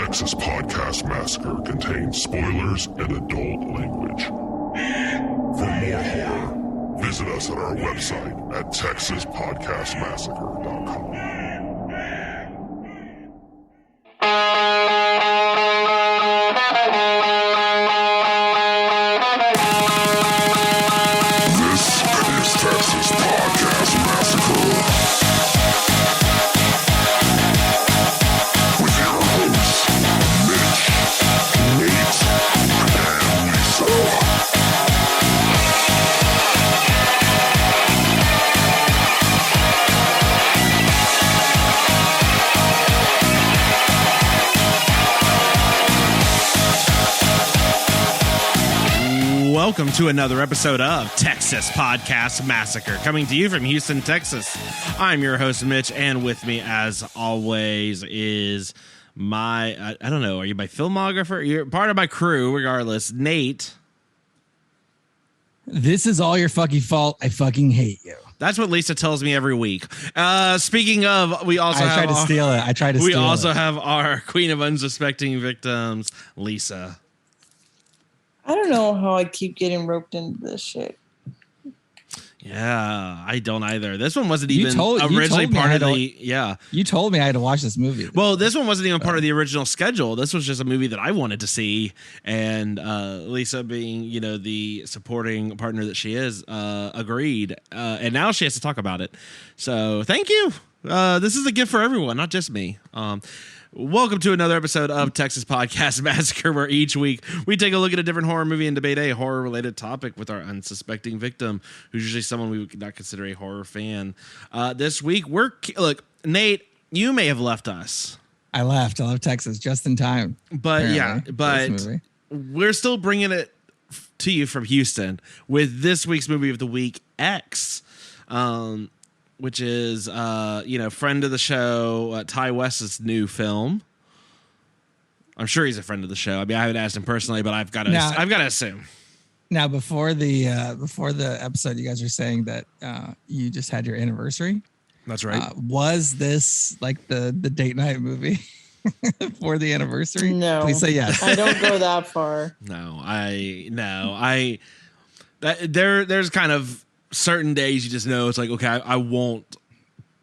Texas Podcast Massacre contains spoilers and adult language. For more horror, visit us at our website at texaspodcastmassacre.com. Welcome to another episode of Texas Podcast Massacre, coming to you from Houston, Texas. I'm your host, Mitch, and with me, as always, is my, I don't know, are you my filmographer? You're part of my crew, regardless. Nate. This is all your fucking fault. I fucking hate you. That's what Lisa tells me every week. Speaking of, we also I tried to steal it. We also have our queen of unsuspecting victims, Lisa. I don't know how I keep getting roped into this shit. Yeah, I don't either. This one wasn't even originally part of the... Yeah. You told me I had to watch this movie. Well, this one wasn't even part of the original schedule. This was just a movie that I wanted to see. And Lisa, being, you know, the supporting partner that she is, agreed. And now she has to talk about it. So thank you. This is a gift for everyone, not just me. Welcome to another episode of Texas Podcast Massacre, where each week we take a look at a different horror movie and debate a horror-related topic with our unsuspecting victim, who's usually someone we would not consider a horror fan. This week, look, Nate, you may have left us. I left Texas just in time. But we're still bringing it to you from Houston with this week's movie of the week, X. Which is, friend of the show, Ty West's new film. I'm sure he's a friend of the show. I mean, I haven't asked him personally, but I've got to assume. Now, before the episode, you guys are saying that you just had your anniversary. That's right. Was this like the date night movie for the anniversary? No. Please say yes. I don't go that far. There's kind of certain days you just know it's like, okay, I won't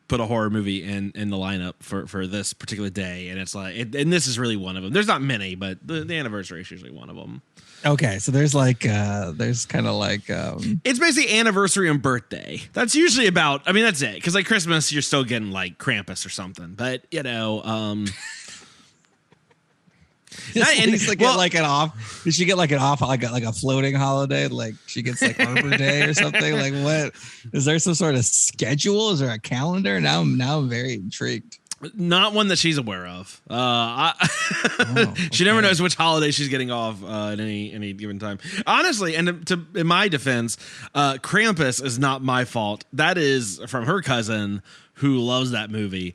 put a horror movie in the lineup for this particular day, and it's like, and this is really one of them. There's not many, but the anniversary is usually one of them. Okay, so there's kind of like it's basically anniversary and birthday. That's usually about. I mean, that's it. Because like Christmas, you're still getting like Krampus or something, but you know. Get like an off. Did she get like an off, like a floating holiday? Like she gets like Arbor Day or something? Like what? Is there some sort of schedule? Is there a calendar? Now I'm very intrigued. Not one that she's aware of. She never knows which holiday she's getting off at any given time. Honestly, and in my defense, Krampus is not my fault. That is from her cousin who loves that movie.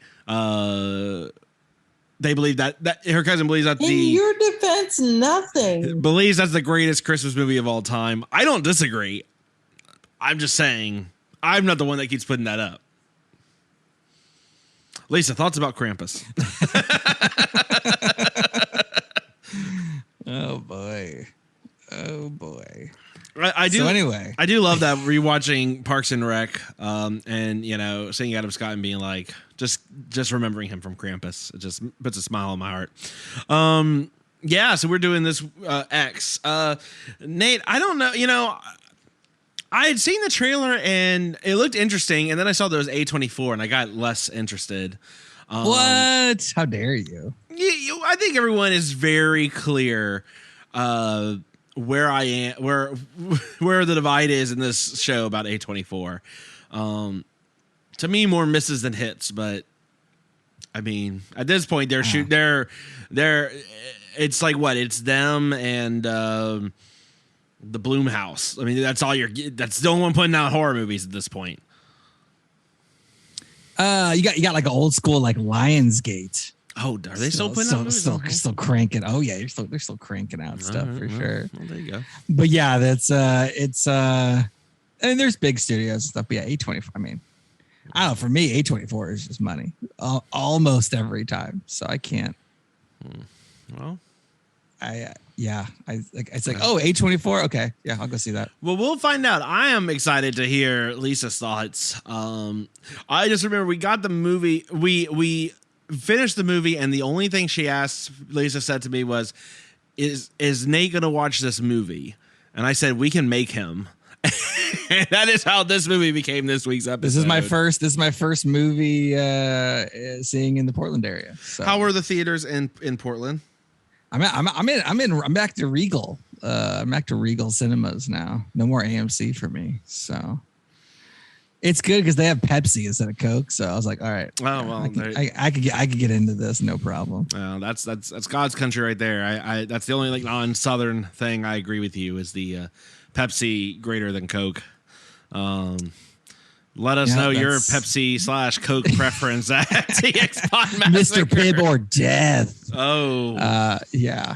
They believe that her cousin believes that in your defense, nothing. Believes that's the greatest Christmas movie of all time. I don't disagree. I'm just saying I'm not the one that keeps putting that up. Lisa, thoughts about Krampus? Oh boy. I do. So anyway, I do love that rewatching Parks and Rec, and you know, seeing Adam Scott and being like, just remembering him from Krampus, it just puts a smile on my heart. Yeah, so we're doing this X. Nate, I don't know, you know, I had seen the trailer and it looked interesting, and then I saw there was A24 and I got less interested. What? How dare you? I think everyone is very clear where I am, where the divide is in this show about A24. To me, more misses than hits, but I mean, at this point, they're it's like what? It's them and the Blumhouse. I mean, that's the only one putting out horror movies at this point. You got like an old school like Lionsgate. Oh, are they still putting out movies? Still cranking. Oh yeah, they're still cranking out stuff for sure. Well, there you go. But yeah, it's I mean, there's big studios and stuff. But yeah, A24. I mean, I don't know. For me, A24 is just money almost every time. So I can't. Well, it's like, oh, A24. Okay, yeah, I'll go see that. Well, we'll find out. I am excited to hear Lisa's thoughts. I just remember we got the movie. We finished the movie, and the only thing Lisa said to me was, "Is Nate going to watch this movie?" And I said, "We can make him." And that is how this movie became this week's episode. This is my first movie seeing in the Portland area. So. How were the theaters in Portland? I'm back to Regal. I'm back to Regal Cinemas now. No more AMC for me. So it's good because they have Pepsi instead of Coke. So I was like, all right. Oh well, I could get into this, no problem. That's God's country right there. I that's the only non-Southern thing I agree with you is the Pepsi greater than Coke. Let us know your Pepsi/Coke preference at TXPod Massacre. Mr. Pibb or death. Oh, yeah.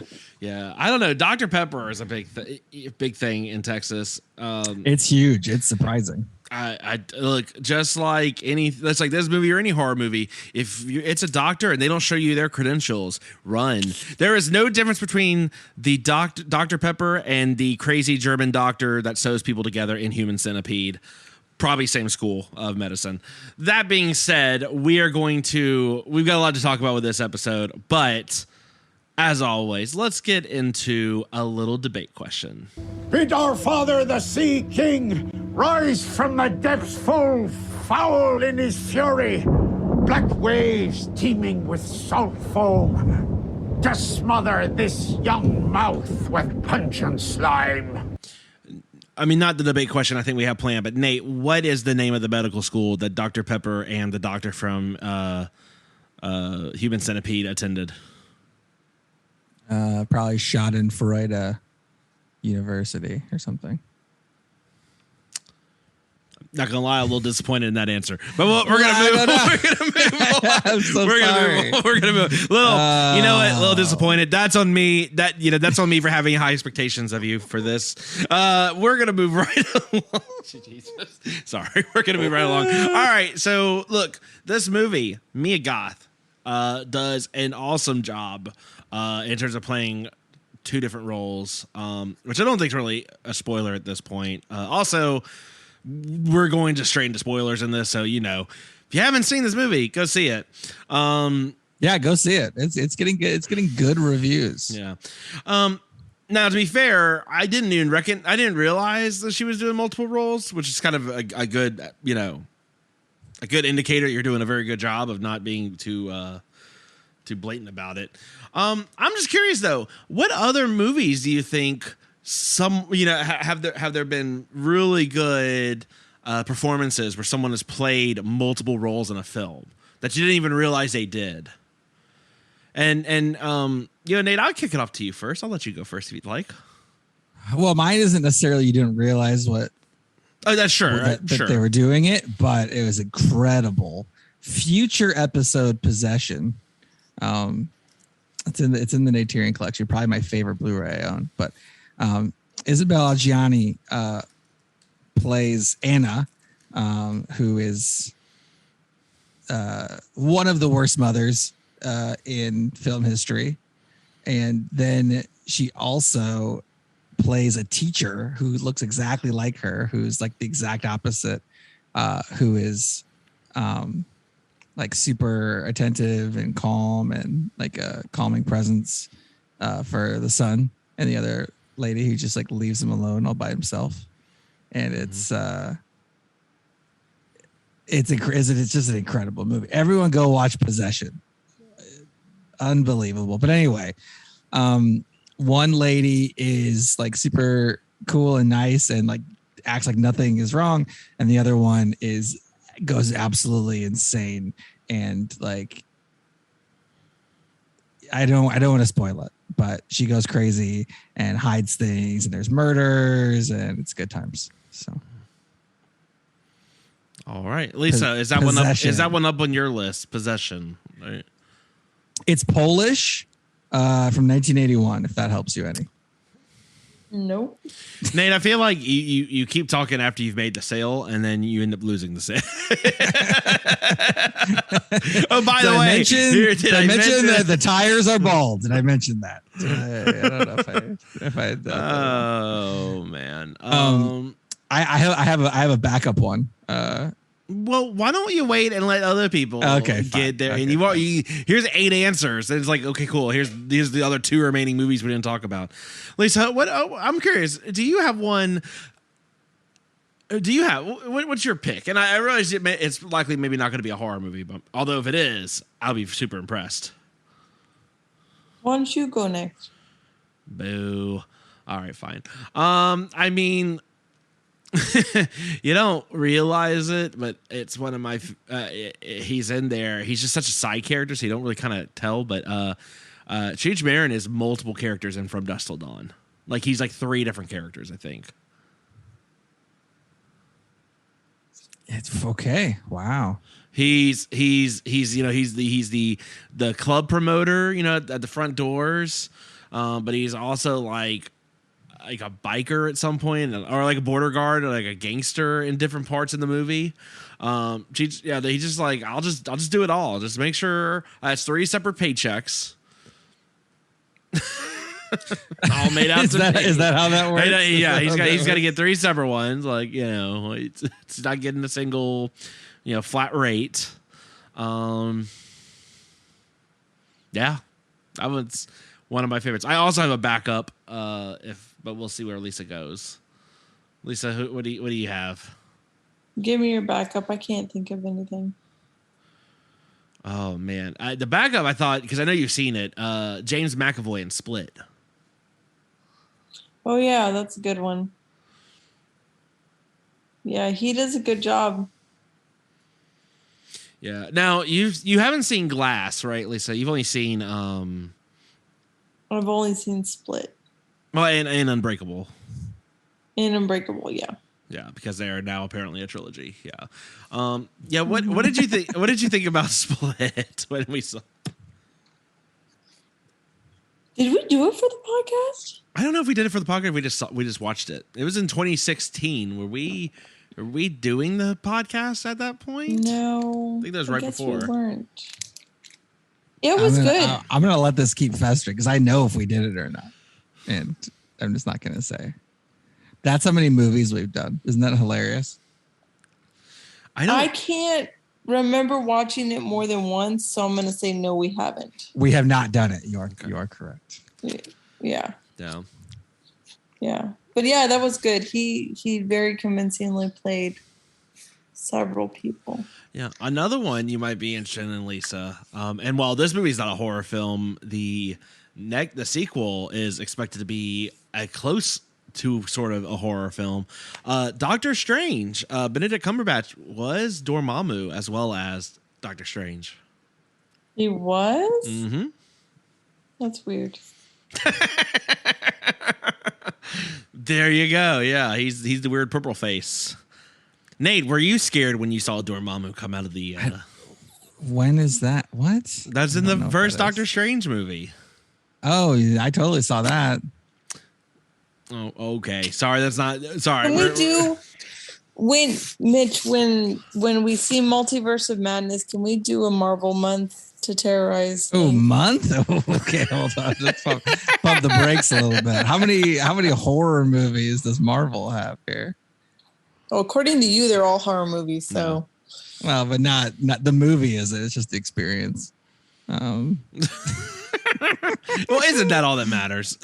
I don't know. Dr. Pepper is a big thing in Texas. It's huge. It's surprising. I look just like that's like this movie or any horror movie. If it's a doctor and they don't show you their credentials, run. There is no difference between the Dr. Pepper and the crazy German doctor that sews people together in Human Centipede. Probably same school of medicine. That being said, we've got a lot to talk about with this episode, but as always, let's get into a little debate question. Bid our father, the Sea King, rise from the depths full foul in his fury. Black waves teeming with salt foam to smother this young mouth with pungent slime. I mean, not the debate question I think we have planned, but Nate, what is the name of the medical school that Dr. Pepper and the doctor from Human Centipede attended? Probably Schadenfreude University or something. Not gonna lie, a little disappointed in that answer, but we're gonna move. We're gonna move on. I'm so sorry. We're gonna move. You know what? A little disappointed. That's on me. That's on me for having high expectations of you for this. We're gonna move right along. Jesus, sorry. We're gonna move right along. All right. So look, this movie, Mia Goth, does an awesome job in terms of playing two different roles, which I don't think is really a spoiler at this point. Also, we're going just straight into spoilers in this, so if you haven't seen this movie, go see it. Yeah, go see it. It's getting good. It's getting good reviews. Yeah. Now, to be fair, I didn't realize that she was doing multiple roles, which is kind of a good, a good indicator you're doing a very good job of not being too blatant about it. I'm just curious though, what other movies do you think have there been really good performances where someone has played multiple roles in a film that you didn't even realize they did? And Nate, I'll kick it off to you first. I'll let you go first if you'd like. Well, mine isn't necessarily you didn't realize what. Oh, that's sure. That they were doing it, but it was incredible. Future episode Possession. It's in the Naterian collection. Probably my favorite Blu-ray I own. But Isabelle Adjani plays Anna, who is one of the worst mothers in film history. And then she also plays a teacher who looks exactly like her, who's like the exact opposite, who is like super attentive and calm and like a calming presence for the son and the other lady who just like leaves him alone all by himself. And it's just an incredible movie. Everyone go watch Possession. Unbelievable. But anyway, one lady is like super cool and nice and like acts like nothing is wrong, and the other one goes absolutely insane and like I don't want to spoil it, but she goes crazy and hides things and there's murders and it's good times. So all right, Lisa, is that one up on your list? Possession, right? It's Polish from 1981, if that helps you any. Nope. Nate, I feel like you keep talking after you've made the sale, and then you end up losing the sale. Oh, by the way, did I mention that the tires are bald? Did I mention that? I don't know if I. Oh man. I have a backup one. Well, why don't you wait and let other people get there? Okay, and here's 8 answers. And it's like, okay, cool. Here's the other 2 remaining movies we didn't talk about. Lisa, I'm curious. Do you have one? What's your pick? And I realize it's likely maybe not going to be a horror movie, but although if it is, I'll be super impressed. Why don't you go next? Boo. All right, fine. I mean, you don't realize it, but it's one of my. He's in there. He's just such a side character, so you don't really kind of tell. But Cheech Marin is multiple characters in From Dusk Till Dawn. Like he's like 3 different characters, I think. It's okay. Wow. He's the club promoter, at the front doors, but he's also like a biker at some point, or like a border guard, or like a gangster in different parts in the movie. He's just like, I'll just do it all. Just make sure it's 3 separate paychecks. All made out. Is that how that works? Yeah, he's got to get 3 separate ones. Like, it's not getting a single, flat rate. Yeah, that was one of my favorites. I also have a backup, but we'll see where Lisa goes. Lisa, what do you have? Give me your backup. I can't think of anything. Oh man, the backup I thought, because I know you've seen it. James McAvoy in Split. Oh yeah, that's a good one. Yeah, he does a good job. Yeah. Now you haven't seen Glass, right, Lisa? You've only seen. I've only seen Split. Well, and Unbreakable. And Unbreakable, yeah. Yeah, because they are now apparently a trilogy. Yeah. Yeah. What did you think? What did you think about Split when we saw? Did we do it for the podcast? I don't know if we did it for the podcast. We just watched it. It was in 2016. Were we doing the podcast at that point? No. I think that was right before. We weren't. It was good. I'm gonna let this keep festering because I know if we did it or not, and I'm just not gonna say. That's how many movies we've done. Isn't that hilarious? I can't remember watching it more than once, so I'm gonna say no, we haven't. We have not done it. You are correct. Yeah. Yeah. Yeah. But yeah, that was good. He very convincingly played several people. Yeah. Another one you might be interested in, Lisa. And while this movie is not a horror film, the sequel is expected to be a close to sort of a horror film. Doctor Strange. Benedict Cumberbatch was Dormammu as well as Doctor Strange. He was? Mm-hmm. That's weird. There you go. Yeah, he's the weird purple face. Nate, were you scared when you saw Dormammu come out of the... When is that? What? That's in the first Doctor Strange movie. Oh, I totally saw that. Oh, okay. Sorry, that's not... Sorry. Can we do... when we see Multiverse of Madness, can we do a Marvel month to terrorize? Oh, month? Okay, hold on. Just pump the brakes a little bit. How many horror movies does Marvel have here? Well, according to you, they're all horror movies. So, well, but not the movie, is it? It's just the experience. Well, isn't that all that matters?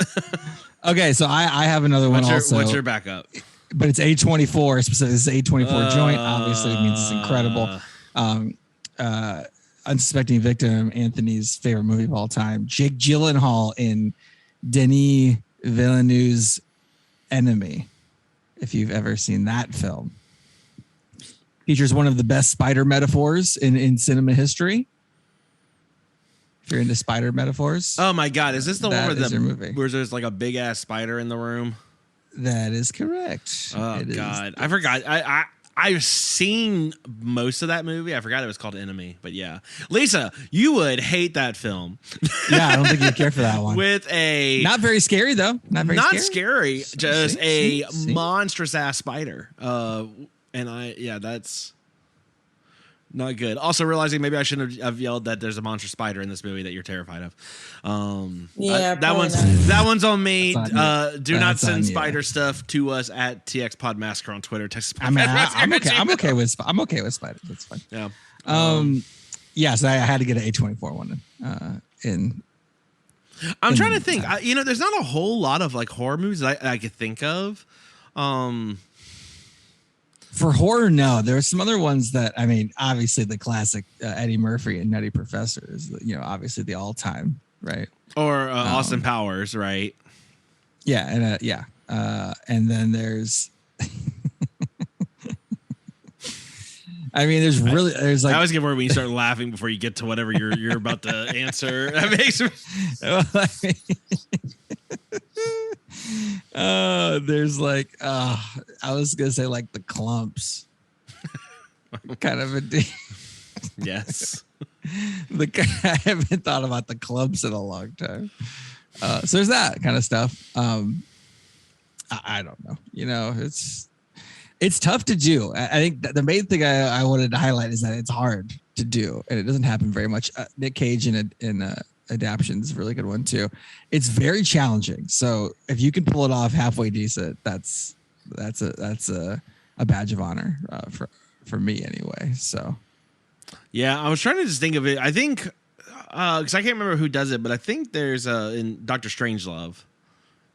Okay, so I have another one also. What's your backup? But it's A24 specifically. This is A24 joint. Obviously, it means it's incredible. Unsuspecting Victim, Anthony's favorite movie of all time. Jake Gyllenhaal in Denis Villeneuve's Enemy. If you've ever seen that film, features one of the best spider metaphors in cinema history. If you're into spider metaphors. Oh my God. Is this the one where there's like a big ass spider in the room? That is correct. Oh God. I forgot. I I've seen most of that movie. I forgot it was called Enemy, but yeah. Lisa, you would hate that film. Yeah, I don't think you'd care for that one. With a not very scary though. Not scary. Just a monstrous ass spider. That's not good. Also realizing maybe I shouldn't have yelled that there's a monster spider in this movie that you're terrified of. That one's on me. Do not send spider stuff to us at TX Pod Massacre on Twitter. Texas Pod I'm okay with spiders. That's fine. Yeah. So I had to get an A24 one in. I'm trying to think. There's not a whole lot of like horror movies that I could think of. For horror, no. There are some other ones that, I mean, obviously the classic Eddie Murphy and Nutty Professor is, obviously the all-time, right? Or Austin Powers, right? Yeah, and then there's, I mean, there's like. I always get worried when you start laughing before you get to whatever you're about to answer. That makes me. There's like, I was gonna say like the Clumps, kind of a. Yes. I haven't thought about the Clumps in a long time. So there's that kind of stuff. I don't know. It's tough to do. I think the main thing I wanted to highlight is that it's hard to do, and it doesn't happen very much. Nick Cage in Adaption is a really good one too. It's very challenging. So if you can pull it off halfway decent, that's a badge of honor for me anyway. So yeah, I was trying to just think of it. I think because I can't remember who does it, but I think there's in Doctor Strangelove.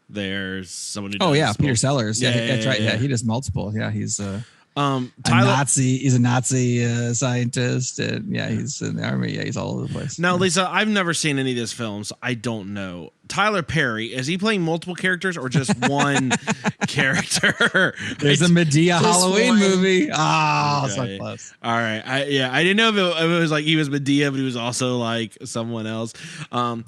There's someone who does Peter Sellers. Yeah, that's right. Yeah, he does multiple. Yeah, he's a Nazi. He's a Nazi scientist, and he's in the army. Yeah, he's all over the place. Now, Lisa, I've never seen any of these films. I don't know. Tyler Perry, is he playing multiple characters or just one character? There's a Medea Halloween movie. So close. All right. I didn't know if it was like he was Medea, but he was also like someone else. And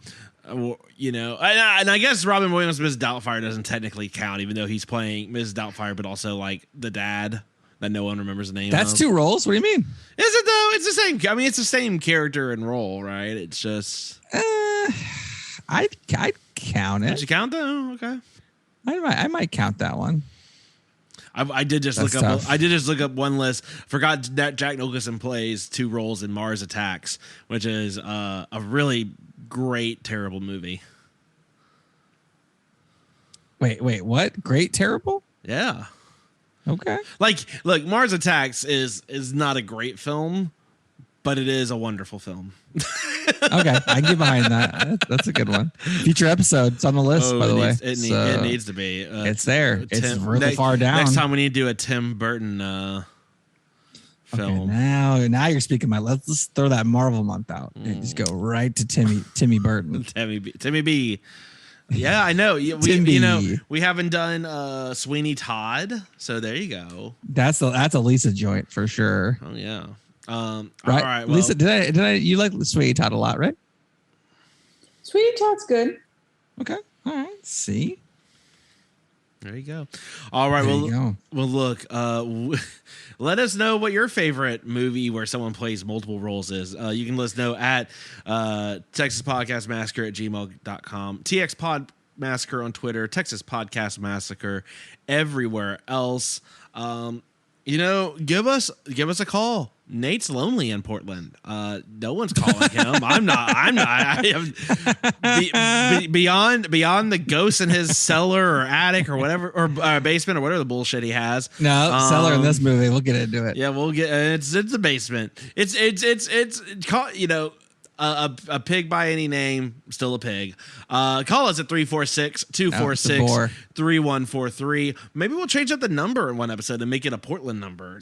I guess Robin Williams' Mrs. Doubtfire doesn't technically count, even though he's playing Mrs. Doubtfire, but also like the dad that no one remembers the name of. That's two roles. What do you mean? Is it though? It's the same. I mean, it's the same character and role, right? It's just. I'd count it. Did you count though? Okay. I might count that one. I did just look up. I did just look up one list. Forgot that Jack Nicholson plays two roles in Mars Attacks, which is a really great, terrible movie. Wait, what? Great, terrible? Yeah. Okay. Like, look, Mars Attacks is not a great film, but it is a wonderful film. Okay, I can get behind that. That's a good one. Future episode. It's on the list, by the way. It needs to be. It's there. It's really far down. Next time we need to do a Tim Burton film. Okay, now you're speaking my. Let's throw that Marvel month out and just go right to Timmy Burton. Timmy B. Yeah, I know. We haven't done Sweeney Todd, so there you go. That's a Lisa joint for sure. Oh yeah. Right, all right. Well, Lisa, did I? You like Sweeney Todd a lot, right? Sweeney Todd's good. Okay. All right. See. There you go. All right. Well, look. Let us know what your favorite movie where someone plays multiple roles is. You can let us know at Texas Podcast Massacre at gmail.com, TX Pod Massacre on Twitter, Texas Podcast Massacre everywhere else. Give us a call. Nate's lonely in Portland. No one's calling him. I'm not. Beyond the ghost in his cellar or attic or whatever, or basement or whatever the bullshit he has. No, cellar in this movie. We'll get into it. Yeah, we'll get. It's a basement. It's a pig by any name, still a pig. Call us at 346-246-3143. Maybe we'll change up the number in one episode and make it a Portland number.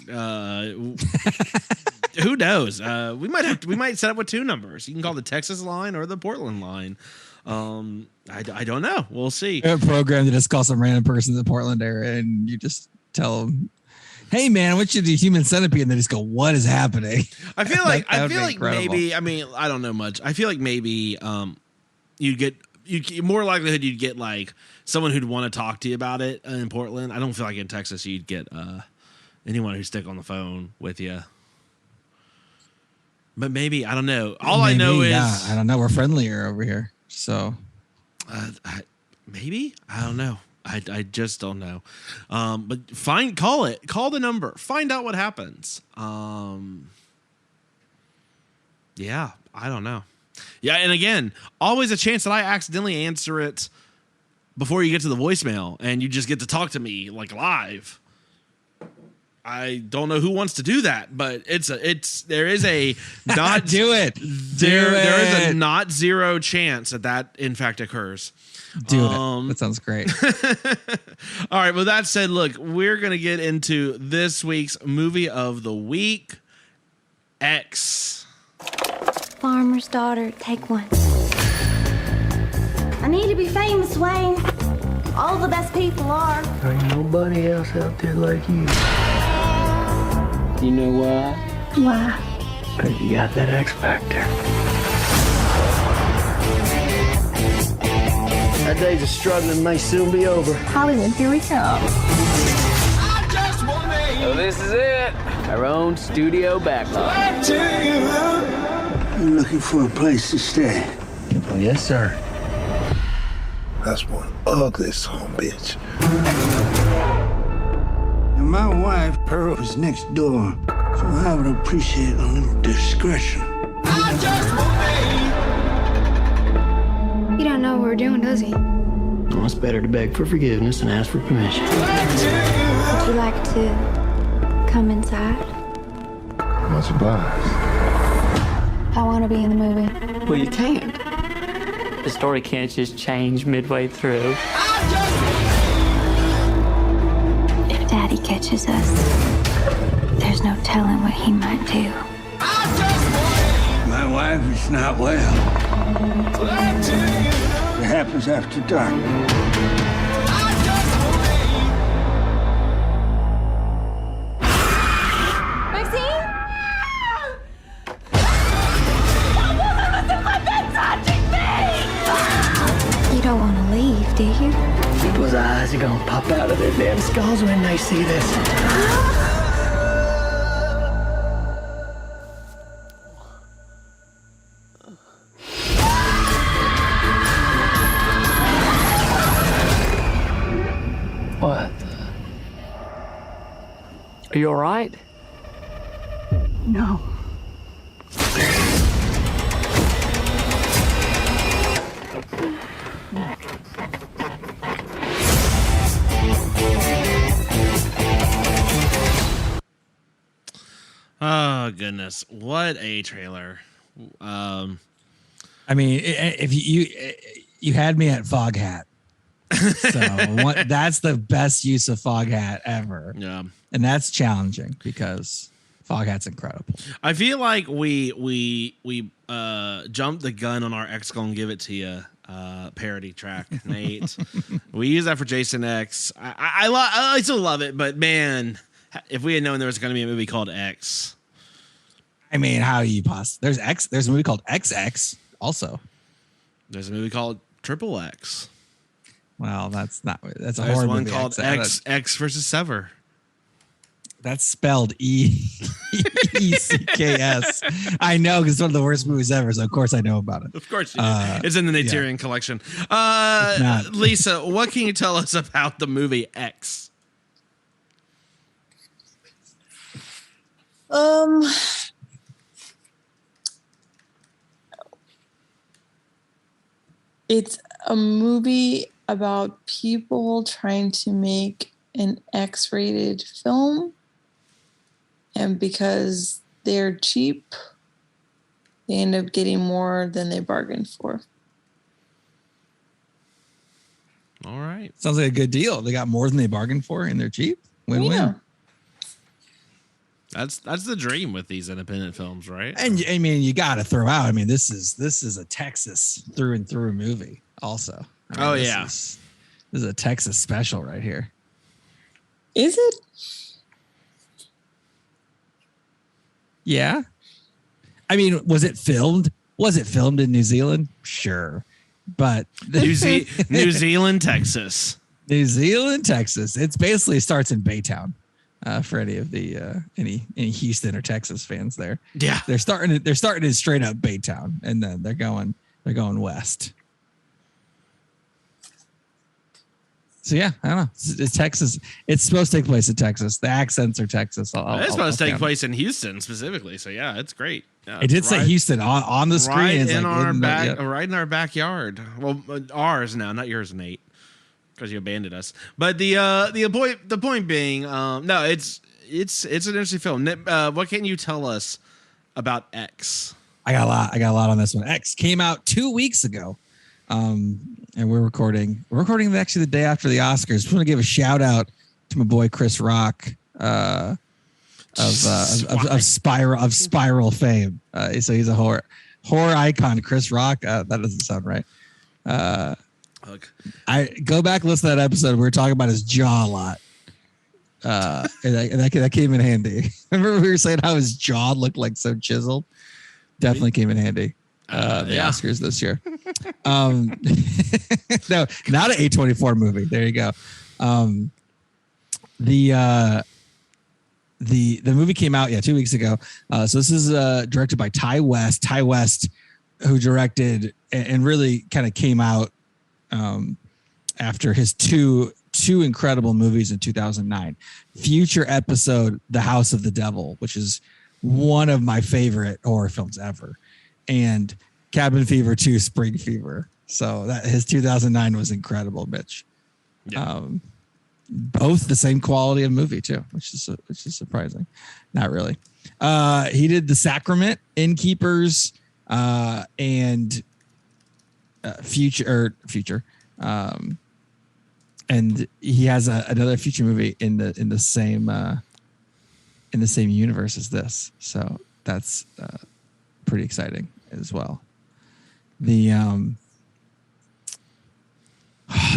Who knows? We might set up with two numbers. You can call the Texas line or the Portland line. I don't know. We'll see. A program to just call some random person in the Portland area and you just tell them, hey man, I want you to do Human Centipede, and they just go, what is happening? I feel like maybe, I mean, I don't know much. I feel like maybe you'd get more likelihood you'd get like someone who'd want to talk to you about it in Portland. I don't feel like in Texas you'd get anyone who's stick on the phone with you. But maybe, I don't know. All I know is I don't know. We're friendlier over here, so maybe I don't know. I just don't know. But call the number, find out what happens. Yeah, I don't know. Yeah, and again, always a chance that I accidentally answer it before you get to the voicemail, and you just get to talk to me like live. I don't know who wants to do that, but there is a not do it. There is a not zero chance that in fact occurs. Do it. That sounds great. All right. Well, that said, look, we're gonna get into this week's movie of the week, X. Farmer's daughter, take one. I need to be famous, Wayne. All the best people are. There ain't nobody else out there like you. You know why? Why? Because you got that X Factor. Our days of struggling may soon be over. Hollywood, here we go. So this is it. Our own studio backlot. You're looking for a place to stay. Oh, yes, sir. That's one ugly son bitch. And my wife, Pearl, is next door, so I would appreciate a little discretion. You don't know what we're doing, does he? Well, it's better to beg for forgiveness than ask for permission. Would you like to come inside? Much obliged. I want to be in the movie. Well, you can't. The story can't just change midway through. If Daddy catches us, there's no telling what he might do. My wife is not well. It happens after dark. Maxine? You don't want to leave, do you? People's eyes are gonna pop out of their damn skulls when they see this. What? Are you all right? No. Oh goodness, what a trailer! I mean, if you had me at Foghat, so that's the best use of Foghat ever. Yeah, and that's challenging because Foghat's incredible. I feel like we jumped the gun on our X Gonna Give It to You parody track, Nate. We use that for Jason X. I still love it, but man, if we had known there was going to be a movie called X. I mean, how you possibly there's a movie called XX also. There's a movie called Triple X. Well, that's a There's horror one movie. called X versus Sever. That's spelled ECKS. I know because it's one of the worst movies ever, so of course I know about it. Of course you do. It's in the Naterian collection. Lisa, what can you tell us about the movie X? It's a movie about people trying to make an X-rated film, and because they're cheap, they end up getting more than they bargained for. All right. Sounds like a good deal. They got more than they bargained for and they're cheap. Win-win. Yeah. That's the dream with these independent films, right? And I mean, you got to throw out. I mean, this is a Texas through and through movie. Also, this is a Texas special right here. Is it? Yeah. I mean, was it filmed? Was it filmed in New Zealand? Sure, but New Zealand, Texas. New Zealand, Texas. It's basically starts in Baytown. for any of the any Houston or Texas fans there. Yeah, they're starting in straight up Baytown, and then they're going west. So yeah, I don't know. It's Texas. It's supposed to take place in Texas. The accents are Texas. It's supposed to take place in Houston specifically. So yeah, it's great. Yeah, it did say Houston on the screen. Right in our right in our backyard. Well, ours now, not yours, Nate, because you abandoned us. But the point being, no, it's an interesting film. What can you tell us about X? I got a lot on this one. X came out 2 weeks ago. And we're recording actually the day after the Oscars. Just want to give a shout out to my boy Chris Rock of Spiral fame. So he's a horror icon. Chris Rock. That doesn't sound right. I go back, listen to that episode. We were talking about his jaw a lot. And that came in handy. Remember we were saying how his jaw looked like so chiseled? Definitely came in handy. The Oscars this year. No, not an A24 movie. There you go. The movie came out 2 weeks ago. So this is directed by Ty West. Ty West, who directed and really kind of came out after his two incredible movies in 2009. Future Episode, The House of the Devil, which is one of my favorite horror films ever. And Cabin Fever 2, Spring Fever. So that his 2009 was incredible, Mitch. Yeah. Both the same quality of movie too, which is surprising. Not really. He did The Sacrament, Innkeepers, and Future. And he has another future movie in the same universe as this. So that's pretty exciting as well. The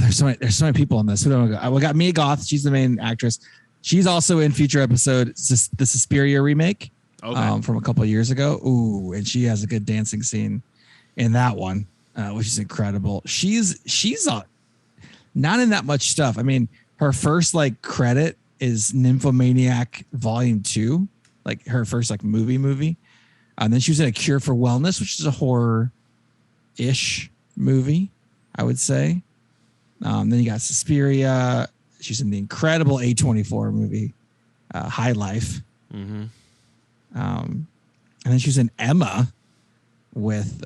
there's so many people on this. Who do I go? We got Mia Goth. She's the main actress. She's also in Future Episode, the Suspiria remake from a couple of years ago. Ooh, and she has a good dancing scene in that one, which is incredible. She's not in that much stuff. I mean, her first credit is Nymphomaniac Volume 2, like her first movie. And then she was in A Cure for Wellness, which is a horror-ish movie, I would say. Then you got Suspiria. She's in the incredible A24 movie, High Life. Mm-hmm. And then she was in Emma with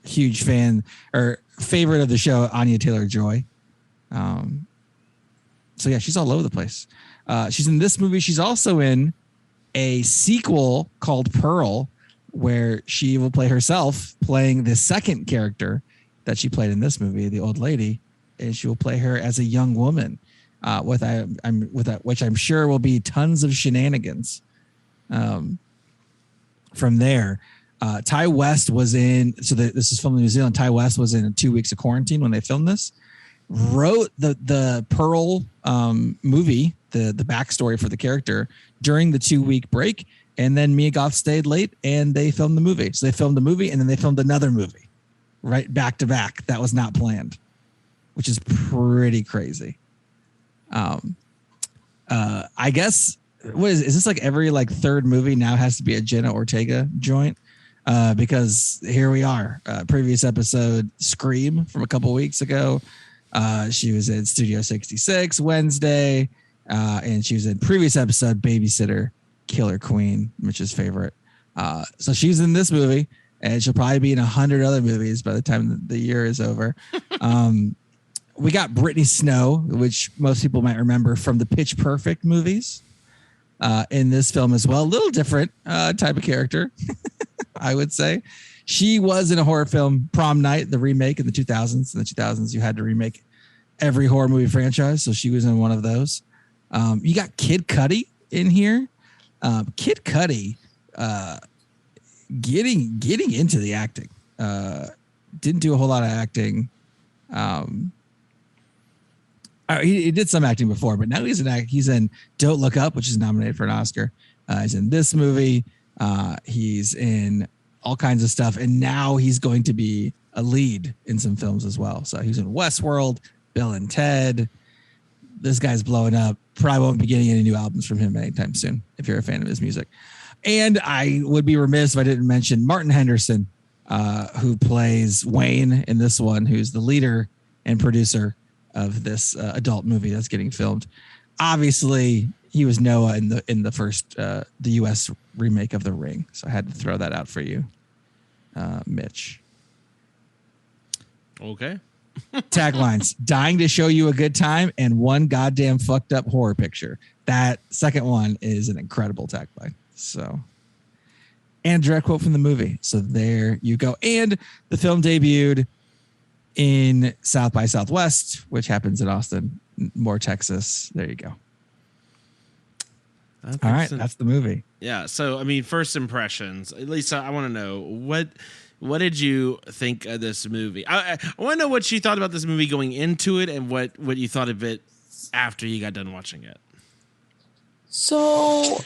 huge fan or favorite of the show, Anya Taylor-Joy. So yeah, she's all over the place. She's in this movie. She's also in a sequel called Pearl, where she will play herself playing the second character that she played in this movie, the old lady, and she will play her as a young woman, which I'm sure will be tons of shenanigans. From there, Ty West was in. So this is filmed in New Zealand. Ty West was in 2 weeks of quarantine when they filmed this. Wrote the Pearl movie, the backstory for the character during the 2 week break, and then Mia Goth stayed late and they filmed the movie. So they filmed the movie and then they filmed another movie, right back to back. That was not planned, which is pretty crazy. I guess is this every third movie now has to be a Jenna Ortega joint? Because here we are. Previous episode, Scream from a couple weeks ago. She was in Studio 66 Wednesday, and she was in previous episode, Babysitter, Killer Queen, Mitch's favorite. So she's in this movie, and she'll probably be in 100 other movies by the time the year is over. We got Brittany Snow, which most people might remember from the Pitch Perfect movies, in this film as well. A little different type of character, I would say. She was in a horror film, Prom Night, the remake in the 2000s. In the 2000s, you had to remake every horror movie franchise, so she was in one of those. You got Kid Cudi in here. Kid Cudi getting into the acting. Didn't do a whole lot of acting. He did some acting before, but now he's in Don't Look Up, which is nominated for an Oscar. He's in this movie. He's in all kinds of stuff, and now he's going to be a lead in some films as well. So he's in Westworld, Bill and Ted. This guy's blowing up probably won't be getting any new albums from him anytime soon if you're a fan of his music. And I would be remiss if I didn't mention Martin Henderson, who plays Wayne in this one, who's the leader and producer of this adult movie that's getting filmed. Obviously, he was Noah in the first the U.S. remake of The Ring, so I had to throw that out for you, Mitch. Okay. Taglines: dying to show you a good time and one goddamn fucked up horror picture. That second one is an incredible tagline. So, and a direct quote from the movie. So there you go. And the film debuted in South by Southwest, which happens in Austin, Moore, Texas. There you go. All right, that's the movie. Yeah. So, I mean, first impressions. Lisa, I want to know what did you think of this movie? I want to know what you thought about this movie going into it, and what you thought of it after you got done watching it. So,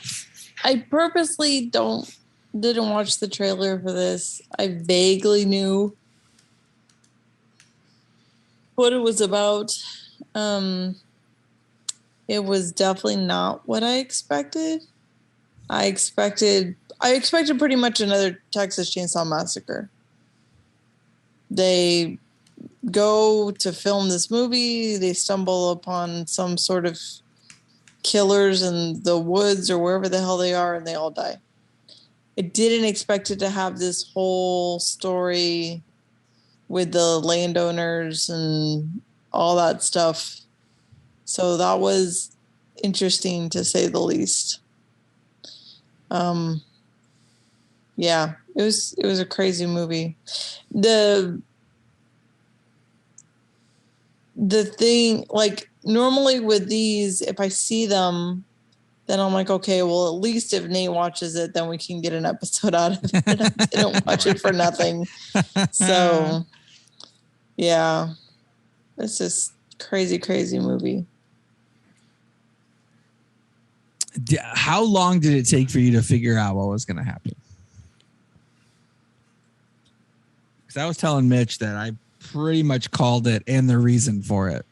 I purposely didn't watch the trailer for this. I vaguely knew what it was about. It was definitely not what I expected. I expected pretty much another Texas Chainsaw Massacre. They go to film this movie. They stumble upon some sort of killers in the woods or wherever the hell they are, and they all die. I didn't expect it to have this whole story with the landowners and all that stuff. So that was interesting, to say the least. Yeah, it was a crazy movie. The thing, like, normally with these, if I see them, then I'm like, okay, well, at least if Nate watches it, then we can get an episode out of it. I didn't watch it for nothing. So, yeah, it's just crazy, crazy movie. How long did it take for you to figure out what was going to happen? Because I was telling Mitch that I pretty much called it and the reason for it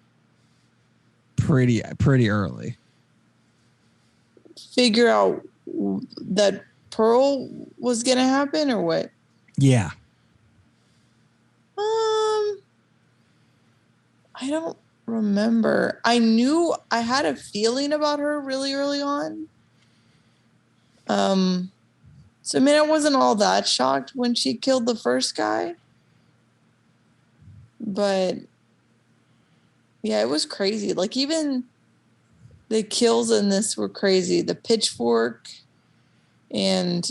pretty early. Figure out that Pearl was going to happen, or what? Yeah. I don't remember. I knew I had a feeling about her really early on. So I mean, I wasn't all that shocked when she killed the first guy. But yeah, it was crazy. Like, even the kills in this were crazy. The pitchfork, and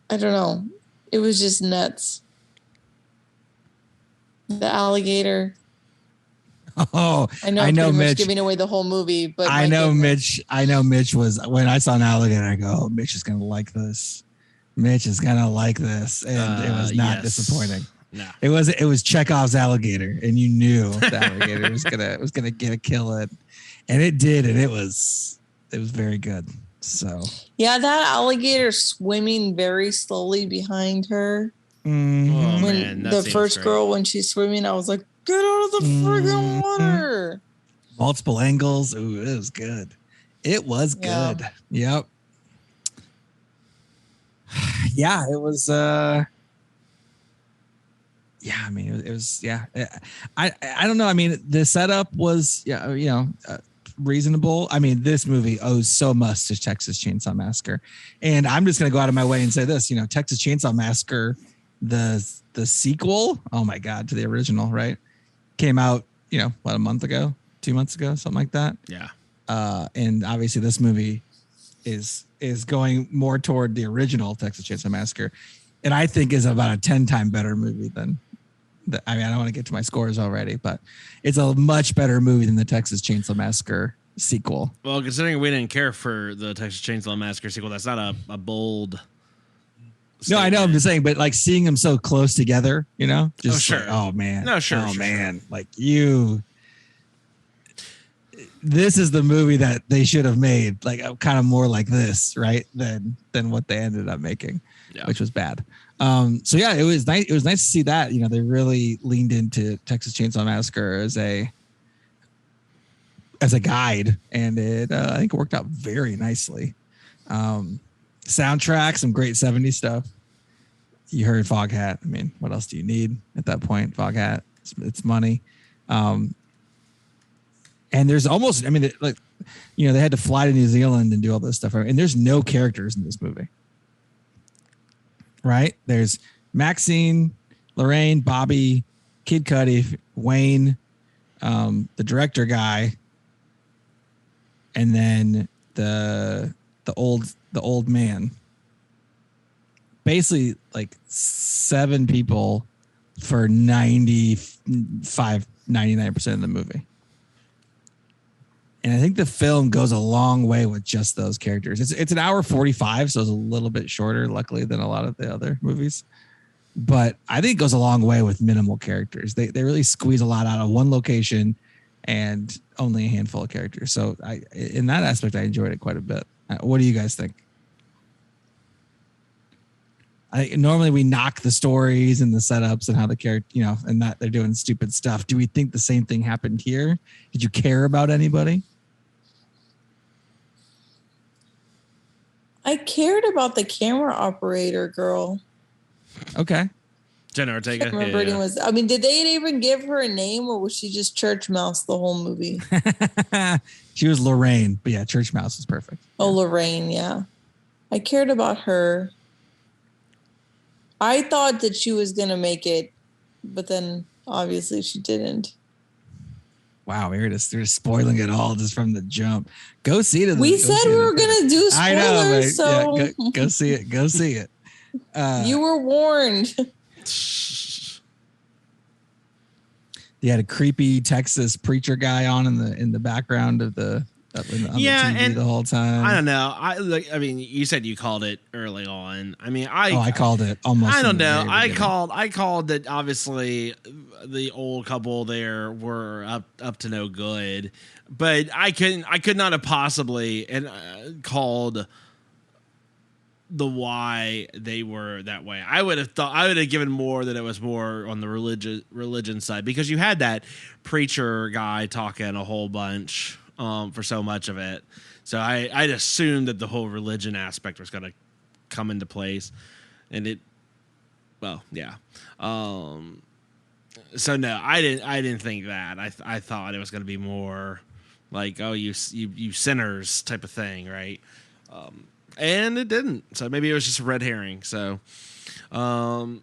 I don't know. It was just nuts. The alligator. Oh, I know pretty much giving away the whole movie, but I know Mitch was, when I saw an alligator, I go, oh, Mitch is gonna like this. Mitch is gonna like this, and it was not disappointing. No. It was Chekhov's alligator, and you knew the alligator was gonna get a kill it, and it did, and it was very good. So yeah, that alligator swimming very slowly behind her. Mm-hmm. Oh, when man, the first girl, when she's swimming, I was like, get out of the friggin' water. Multiple angles. Ooh, it was good. It was good. Yep. Yeah, it was. Yeah, I mean, it was. Yeah, I don't know. I mean, the setup was, reasonable. I mean, this movie owes so much to Texas Chainsaw Massacre, and I'm just gonna go out of my way and say this. Texas Chainsaw Massacre, the sequel. Oh my God, to the original, right? Came out, a month ago, 2 months ago, something like that. Yeah. And obviously this movie is going more toward the original Texas Chainsaw Massacre, and I think is about a 10 times better movie than I don't want to get to my scores already, but it's a much better movie than the Texas Chainsaw Massacre sequel. Well, considering we didn't care for the Texas Chainsaw Massacre sequel, that's not a bold No, I know. I'm just saying, but like seeing them so close together, just sure. like, oh man, no, sure, oh sure, man, sure. like this is the movie that they should have made, like kind of more like this, right? Than what they ended up making, which was bad. So yeah, it was nice. It was nice to see that, they really leaned into Texas Chainsaw Massacre as a as a guide, and it I think it worked out very nicely. Soundtrack, some great 70s stuff. You heard Foghat. I mean, what else do you need at that point? Foghat, it's money. And there's almost, I mean, like, you know, they had to fly to New Zealand and do all this stuff. And there's no characters in this movie. Right? There's Maxine, Lorraine, Bobby, Kid Cudi, Wayne, the director guy, and then the old man. Basically like 7 people for 99% of the movie. And I think the film goes a long way with just those characters. It's an hour 45, so it's a little bit shorter, luckily, than a lot of the other movies. But I think it goes a long way with minimal characters. They really squeeze a lot out of one location and only a handful of characters. So in that aspect, I enjoyed it quite a bit. What do you guys think? Normally we knock the stories and the setups and how the character, you know, and that they're doing stupid stuff. Do we think the same thing happened here? Did you care about anybody? I cared about the camera operator girl. Okay. Jenna Ortega. I can't remember it was. I mean, did they even give her a name, or was she just church mouse the whole movie? She was Lorraine, but yeah, church mouse is perfect. Oh, Lorraine, yeah. I cared about her. I thought that she was gonna make it, but then obviously she didn't. Wow, they're just spoiling it all just from the jump. Go see it. We said we were gonna do spoilers, I know, so yeah, go see it. Go see it. You were warned. You had a creepy Texas preacher guy on in the background of the on the TV and the whole time. I don't know. I mean, you said you called it early on. I mean, I called it almost. I don't know. I called that. Obviously, the old couple there were up to no good, but I could not have possibly called the why they were that way. I would have given more that it was more on the religion side, because you had that preacher guy talking a whole bunch for so much of it. So I'd assumed that the whole religion aspect was going to come into place, and well, yeah. So no, I didn't think that. I thought it was going to be more like, oh, you sinners type of thing, right? And it didn't. So maybe it was just a red herring. So, well,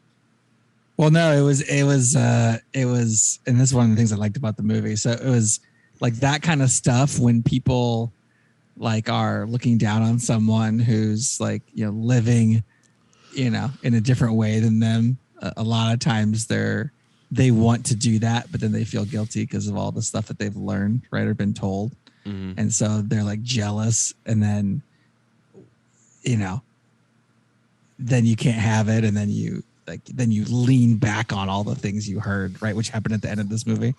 no, it was, and this is one of the things I liked about the movie. So it was like that kind of stuff when people like are looking down on someone who's like, you know, living, you know, in a different way than them. A lot of times they want to do that, but then they feel guilty because of all the stuff that they've learned, right, or been told. Mm-hmm. And so they're like jealous, and then, you know, then you can't have it. And then you lean back on all the things you heard, right? Which happened at the end of this movie,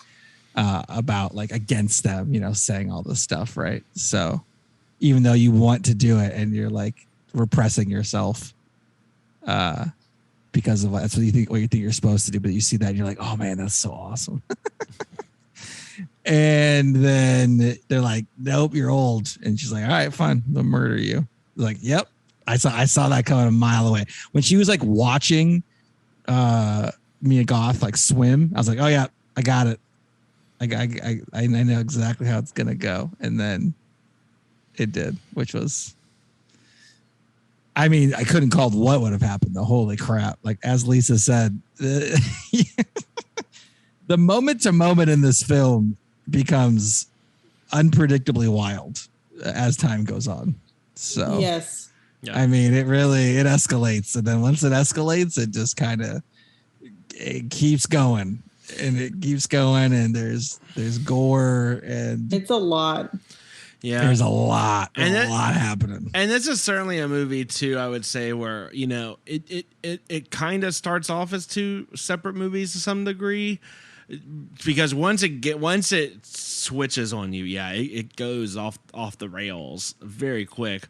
about like against them, you know, saying all this stuff. Right. So even though you want to do it and you're like repressing yourself, because of what you think you're supposed to do, but you see that and you're like, oh man, that's so awesome. And then they're like, nope, you're old. And she's like, all right, fine. They'll murder you. Like, yep. I saw that coming a mile away. When she was like watching Mia Goth like swim, I was like, oh yeah, I got it. I know exactly how it's gonna go. And then it did, which was, I mean, I couldn't call what would have happened though. Holy crap. Like as Lisa said, the moment to moment in this film becomes unpredictably wild as time goes on. So yes. Yeah. I mean, it escalates. And then once it escalates, it just kind of, it keeps going and it keeps going. And there's gore and it's a lot. Yeah. There's a lot happening. And this is certainly a movie too, I would say, where, you know, it kind of starts off as two separate movies to some degree, because once it switches on you, yeah, it goes off the rails very quick.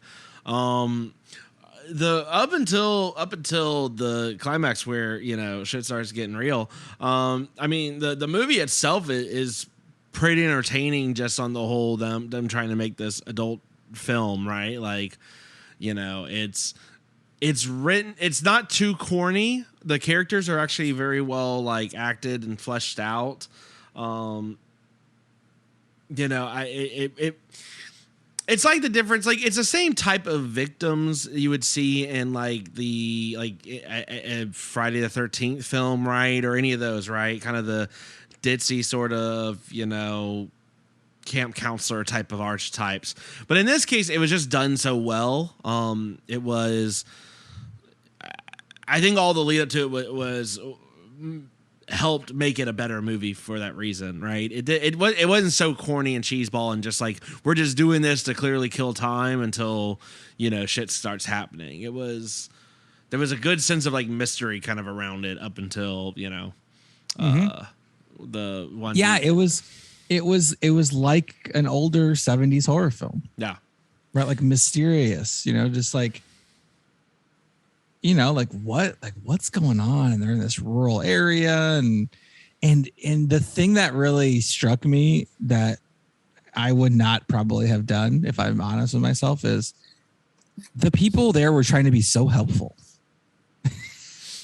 The up until the climax where, you know, shit starts getting real. I mean, the movie itself is pretty entertaining just on the whole. Them trying to make this adult film, right? Like, you know, it's written. It's not too corny. The characters are actually very well like acted and fleshed out. You know, it's like the difference. Like it's the same type of victims you would see in like the Friday the 13th film, right? Or any of those, right? Kind of the ditzy sort of, you know, camp counselor type of archetypes. But in this case, it was just done so well. It was. I think all the lead up to it was helped make it a better movie for that reason, right? It wasn't so corny and cheeseball and just like we're just doing this to clearly kill time until, you know, shit starts happening. There was a good sense of like mystery kind of around it up until, you know, the one. Yeah, it was like an older 70s horror film. Yeah, right, like mysterious, you know, just like, you know, like what's going on? And they're in this rural area, and the thing that really struck me that I would not probably have done if I'm honest with myself is the people there were trying to be so helpful.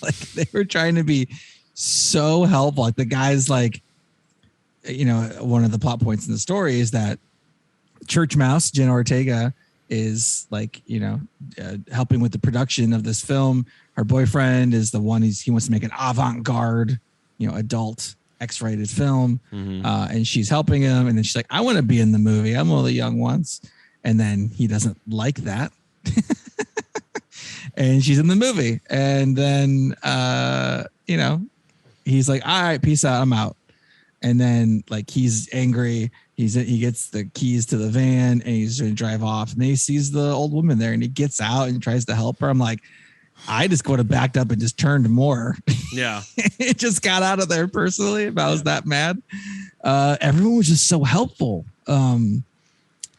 Like they were trying to be so helpful. Like the guys, like, you know, one of the plot points in the story is that Church Mouse, Jenna Ortega, is like, you know, helping with the production of this film. Her boyfriend is the one he wants to make an avant-garde, you know, adult X-rated film. And she's helping him. And then she's like, I want to be in the movie. I'm one of the young ones. And then he doesn't like that. And she's in the movie. And then, you know, he's like, all right, peace out. I'm out. And then like, he's angry. He gets the keys to the van and he's going to drive off, and then he sees the old woman there and he gets out and tries to help her. I'm like, I just would have backed up and just turned more. Yeah. It just got out of there personally if I was that mad. Everyone was just so helpful. They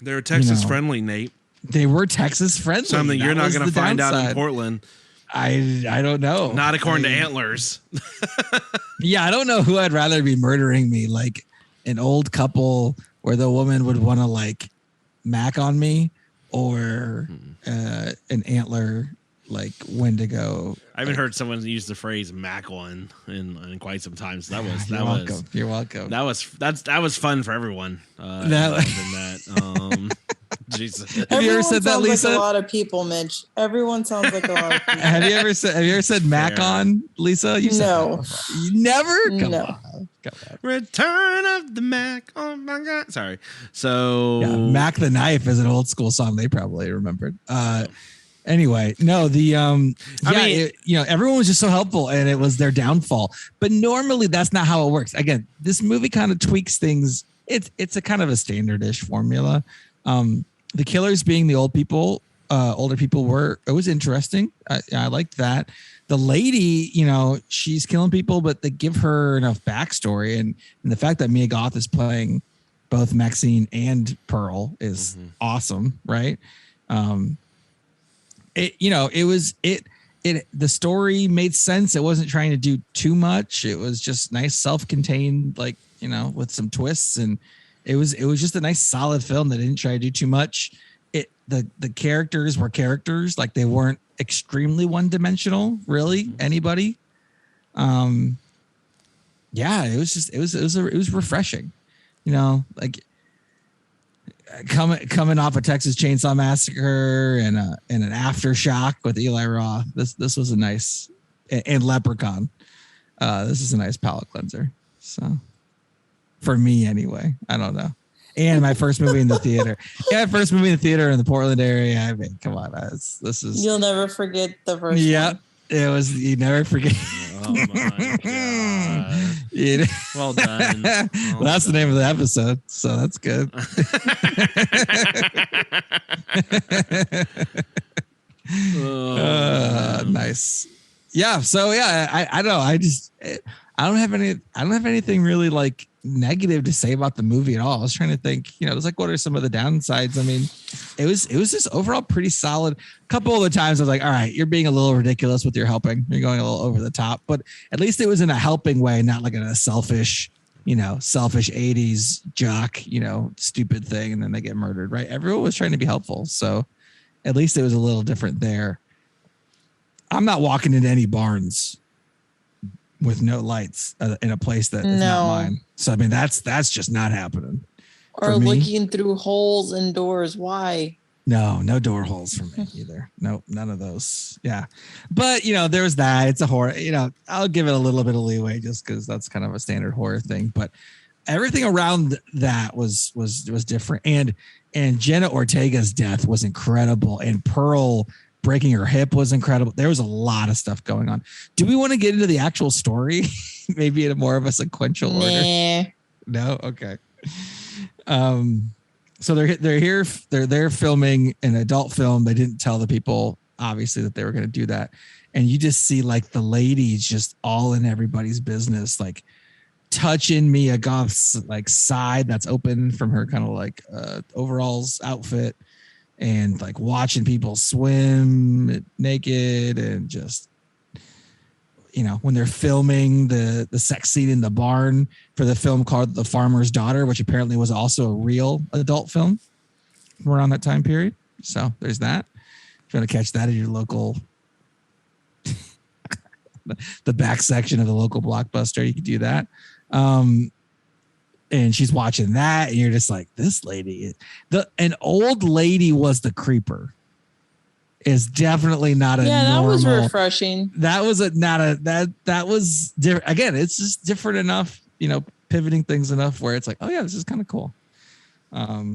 were Texas friendly, Nate. They were Texas friendly. Something you're not going to find out in Portland. I don't know. Not according to Antlers. Yeah, I don't know who I'd rather be murdering me, like an old couple where the woman would want to like mac on me, or an antler like Wendigo. I haven't heard someone use the phrase "mac one" in quite some time. So You're welcome. That was fun for everyone. Jesus. Have you ever said that, Lisa? Like a lot of people, Mitch. Everyone sounds like a lot of people. Have you ever said "mac on," Lisa? No. You never. Come no. on. Return of the Mac. Oh my God. Sorry. So yeah, Mac the Knife is an old school song they probably remembered. Anyway, no, you know, everyone was just so helpful and it was their downfall. But normally that's not how it works. Again, this movie kind of tweaks things. It's a kind of a standard-ish formula. The killers being the older people it was interesting. I liked that. The lady, you know, she's killing people, but they give her enough backstory, and the fact that Mia Goth is playing both Maxine and Pearl is awesome, right? The story made sense. It wasn't trying to do too much. It was just nice, self-contained, like, you know, with some twists, and it was just a nice, solid film that didn't try to do too much. The characters were characters, like they weren't extremely one-dimensional, really. Anybody. Yeah, it was refreshing, you know, like coming off a Texas Chainsaw Massacre and an Aftershock with Eli Roth. This was a nice, and Leprechaun. This is a nice palate cleanser. So for me anyway, I don't know. And my first movie in the theater. Yeah, first movie in the theater in the Portland area. I mean, come on, this is. You'll never forget the first. Yep, it was. You never forget. Oh my God! Well done. Well, that's the name of the episode, so that's good. Nice. Yeah. So yeah, I don't know. I don't have anything really like negative to say about the movie at all. I was trying to think, you know, it was like, what are some of the downsides? I mean, it was just overall pretty solid. A couple of the times I was like, all right, you're being a little ridiculous with your helping. You're going a little over the top, but at least it was in a helping way, not like in a selfish, selfish 80s jock, stupid thing. And then they get murdered, right? Everyone was trying to be helpful. So at least it was a little different there. I'm not walking into any barns with no lights in a place that is not mine. So, I mean, that's just not happening. Or looking through holes in doors. Why? No door holes for me either. Nope, none of those. Yeah. But, there's that. It's a horror. I'll give it a little bit of leeway just because that's kind of a standard horror thing. But everything around that was different. And Jenna Ortega's death was incredible. And Pearl breaking her hip was incredible. There was a lot of stuff going on. Do we want to get into the actual story? Maybe in a more of a sequential order? No? Okay. So they're here. They're filming an adult film. They didn't tell the people, obviously, that they were going to do that. And you just see like the ladies just all in everybody's business, like touching Mia Goth's like side that's open from her kind of like overalls outfit, and like watching people swim naked, and just when they're filming the sex scene in the barn for the film called The Farmer's Daughter, which apparently was also a real adult film from around that time period. So there's that. If you want to catch that at your local, the back section of the local Blockbuster, you could do that. And she's watching that, and you're just like, this lady, an old lady was the creeper. Is definitely not a normal. That was refreshing. That was that was different. Again, it's just different enough, pivoting things enough where it's like, oh yeah, this is kind of cool. I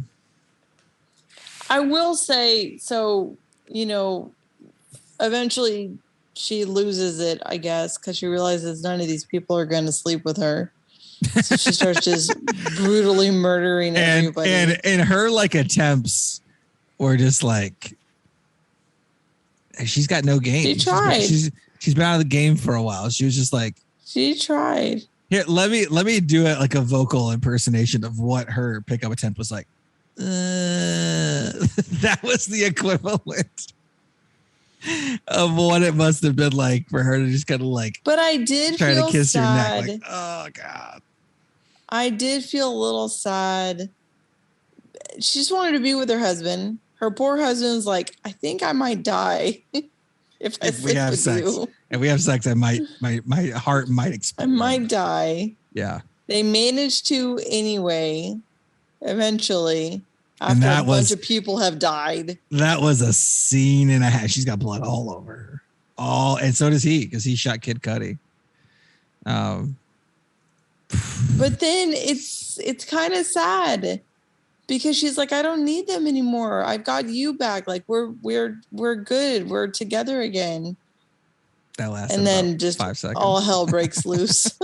will say, so, eventually she loses it, I guess, because she realizes none of these people are going to sleep with her. So she starts just brutally murdering everybody. And her like attempts were just like, she's got no game. She tried. She's been out of the game for a while. She was just like, she tried. Here, let me do it like a vocal impersonation of what her pickup attempt was like. That was the equivalent of what it must have been like for her to just kind of like. But I did try feel to kiss sad. Your neck, like, oh god. I did feel a little sad. She just wanted to be with her husband. Her poor husband's like, I think I might die if we have sex. You. If we have sex, my heart might explode. I might die. Yeah. They managed to anyway, eventually, after a bunch of people have died. That was a scene and a half. She's got blood all over her. And so does he, because he shot Kid Cudi. But then it's kind of sad. Because she's like, I don't need them anymore. I've got you back. Like we're good. We're together again. That lasted and then just 5 seconds. All hell breaks loose.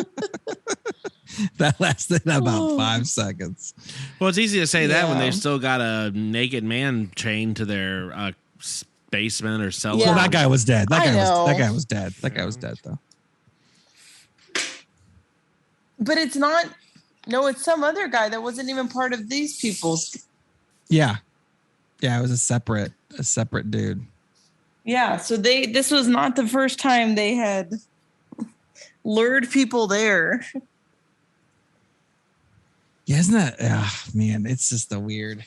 That lasted about 5 seconds. Well, it's easy to say that when they've still got a naked man chained to their basement or cellar. Well, that guy was dead. That guy was dead. That guy was dead though. But it's not. No, it's some other guy that wasn't even part of these people's. Yeah. Yeah, it was a separate dude. Yeah, so this was not the first time they had lured people there. Yeah, isn't that man, it's just a weird.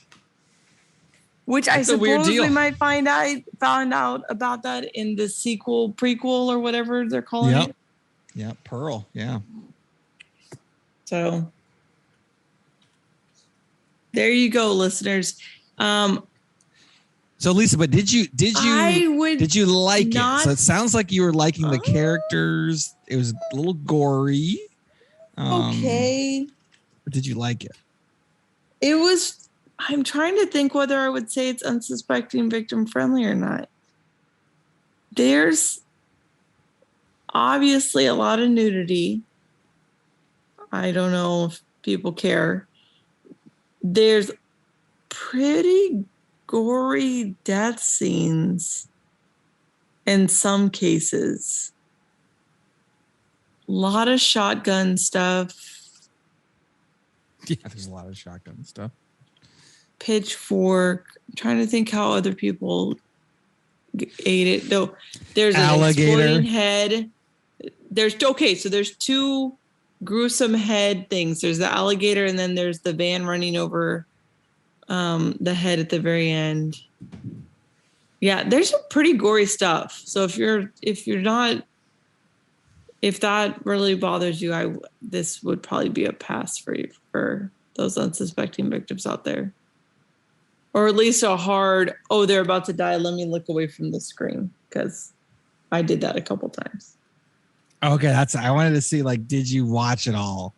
Which I suppose we might found out about that in the prequel or whatever they're calling it. Yeah, Pearl, yeah. So there you go, listeners. So Lisa, but did you like it? So it sounds like you were liking the characters. It was a little gory. Okay. But did you like it? It was. I'm trying to think whether I would say it's unsuspecting victim friendly or not. There's obviously a lot of nudity. I don't know if people care. There's pretty gory death scenes in some cases. A lot of shotgun stuff. Yeah, there's a lot of shotgun stuff. Pitchfork. I'm trying to think how other people ate it. Though there's an alligator. exploding head. So there's two gruesome head things. There's the alligator, and then there's the van running over the head at the very end. Yeah, there's some pretty gory stuff. So if that really bothers you, this would probably be a pass for you, for those unsuspecting victims out there. Or at least a hard, oh, they're about to die, let me look away from the screen, because I did that a couple times. Okay, I wanted to see, like, did you watch it all?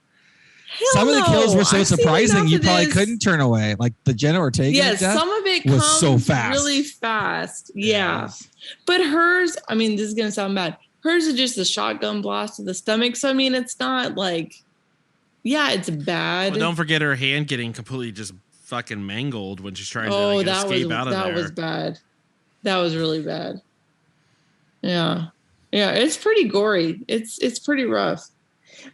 Hell some of the kills were so I've seen surprising enough you of probably this. couldn't turn away. Like the Jenna Ortega Yes, death some of it was comes so fast. really fast. Yeah. Yes. But hers, I mean, this is going to sound bad. Hers is just a shotgun blast to the stomach. So, I mean, it's not like, yeah, it's bad. Well, don't forget her hand getting completely just fucking mangled when she's trying to escape out of there. That was bad. That was really bad. Yeah. Yeah, it's pretty gory. It's pretty rough.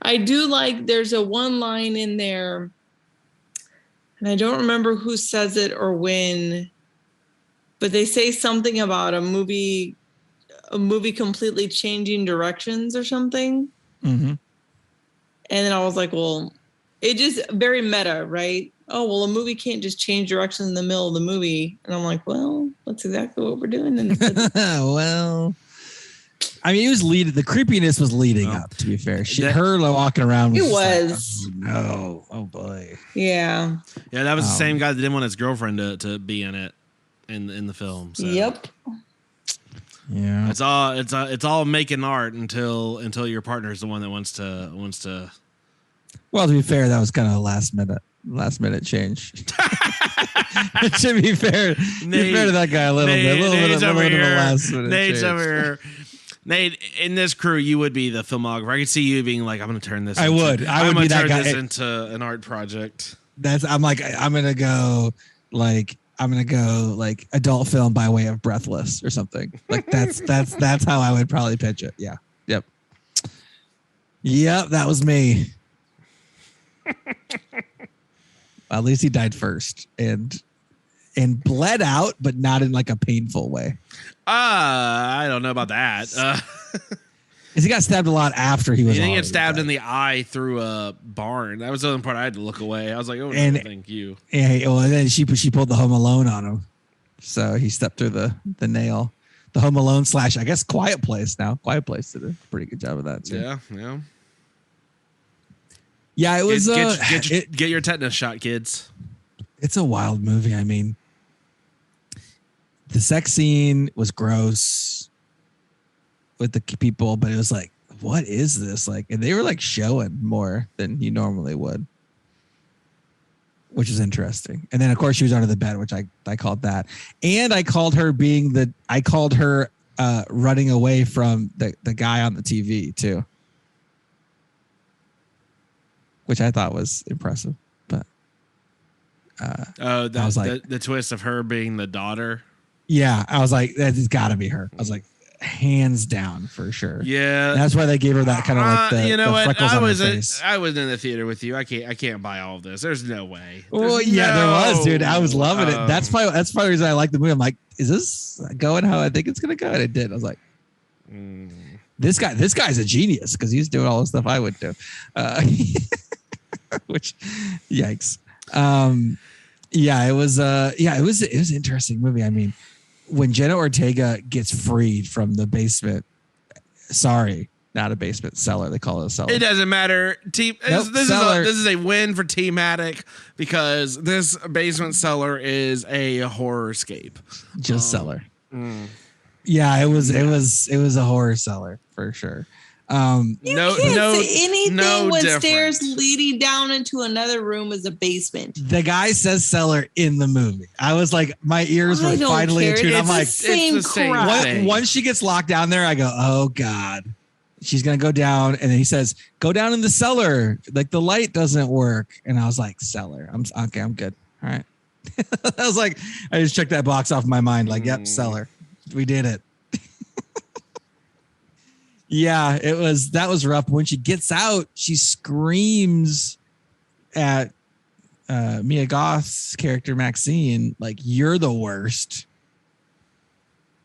I do like, there's a one line in there, and I don't remember who says it or when, but they say something about a movie completely changing directions or something. Mm-hmm. And then I was like, well, it just very meta, right? Oh, well, a movie can't just change direction in the middle of the movie. And I'm like, well, that's exactly what we're doing. Well, I mean, the creepiness was leading up, to be fair. Her walking around was. It was. Like, oh, no. Oh, boy. Yeah. Yeah, that was the same guy that didn't want his girlfriend to be in it in the film. So. Yep. Yeah. It's all making art until your partner is the one that wants to. Well, to be fair, that was kind of a last minute change. To be fair to that guy a little bit of a last minute Nate's change. over here. Nate, in this crew, you would be the filmographer. I could see you being like, I'm going to turn this. I would be that turn guy. this into an art project. I'm gonna go adult film by way of Breathless or something. Like that's how I would probably pitch it. Yeah. Yep. That was me. At least he died first and bled out, but not in like a painful way. I don't know about that. Because he got stabbed a lot after he was. He didn't get stabbed in the eye through a barn. That was the only part I had to look away. I was like, oh, no, thank you. And then she pulled the Home Alone on him, so he stepped through the nail. The Home Alone / I guess Quiet Place now. Quiet Place did a pretty good job of that too. Yeah. Yeah, it was. Get your tetanus shot, kids. It's a wild movie. I mean, the sex scene was gross with the people, but it was like, what is this? Like, and they were like showing more than you normally would, which is interesting. And then of course she was under the bed, which I called that. And I called her running away from the guy on the TV too, which I thought was impressive. But I was like, the twist of her being the daughter. Yeah, I was like, that's got to be her. I was like, hands down for sure. Yeah, and that's why they gave her that kind of like the, you know the freckles on her face. I was in the theater with you. I can't buy all of this. There's no way. Well, yeah, there was, dude. I was loving it. That's probably the reason I like the movie. I'm like, is this going how I think it's gonna go? And it did. I was like, this guy's a genius because he's doing all the stuff I would do. Which, yikes. It was an interesting movie. I mean, when Jenna Ortega gets freed from the basement, not a basement, cellar. They call it a cellar. It doesn't matter. This is a win for Team Attic because this basement cellar is a horror scape. Just cellar. Yeah, it was a horror cellar for sure. You can't say anything when stairs leading down into another room is a basement. The guy says cellar in the movie. I was like, my ears were finally attuned. I'm like, it's the same thing. Once she gets locked down there, I go, oh God, she's gonna go down. And then he says, go down in the cellar. Like the light doesn't work. And I was like, cellar. I'm good. All right. I was like, I just checked that box off my mind. Like, yep, cellar. We did it. Yeah, that was rough. When she gets out, she screams at Mia Goth's character Maxine, like, you're the worst.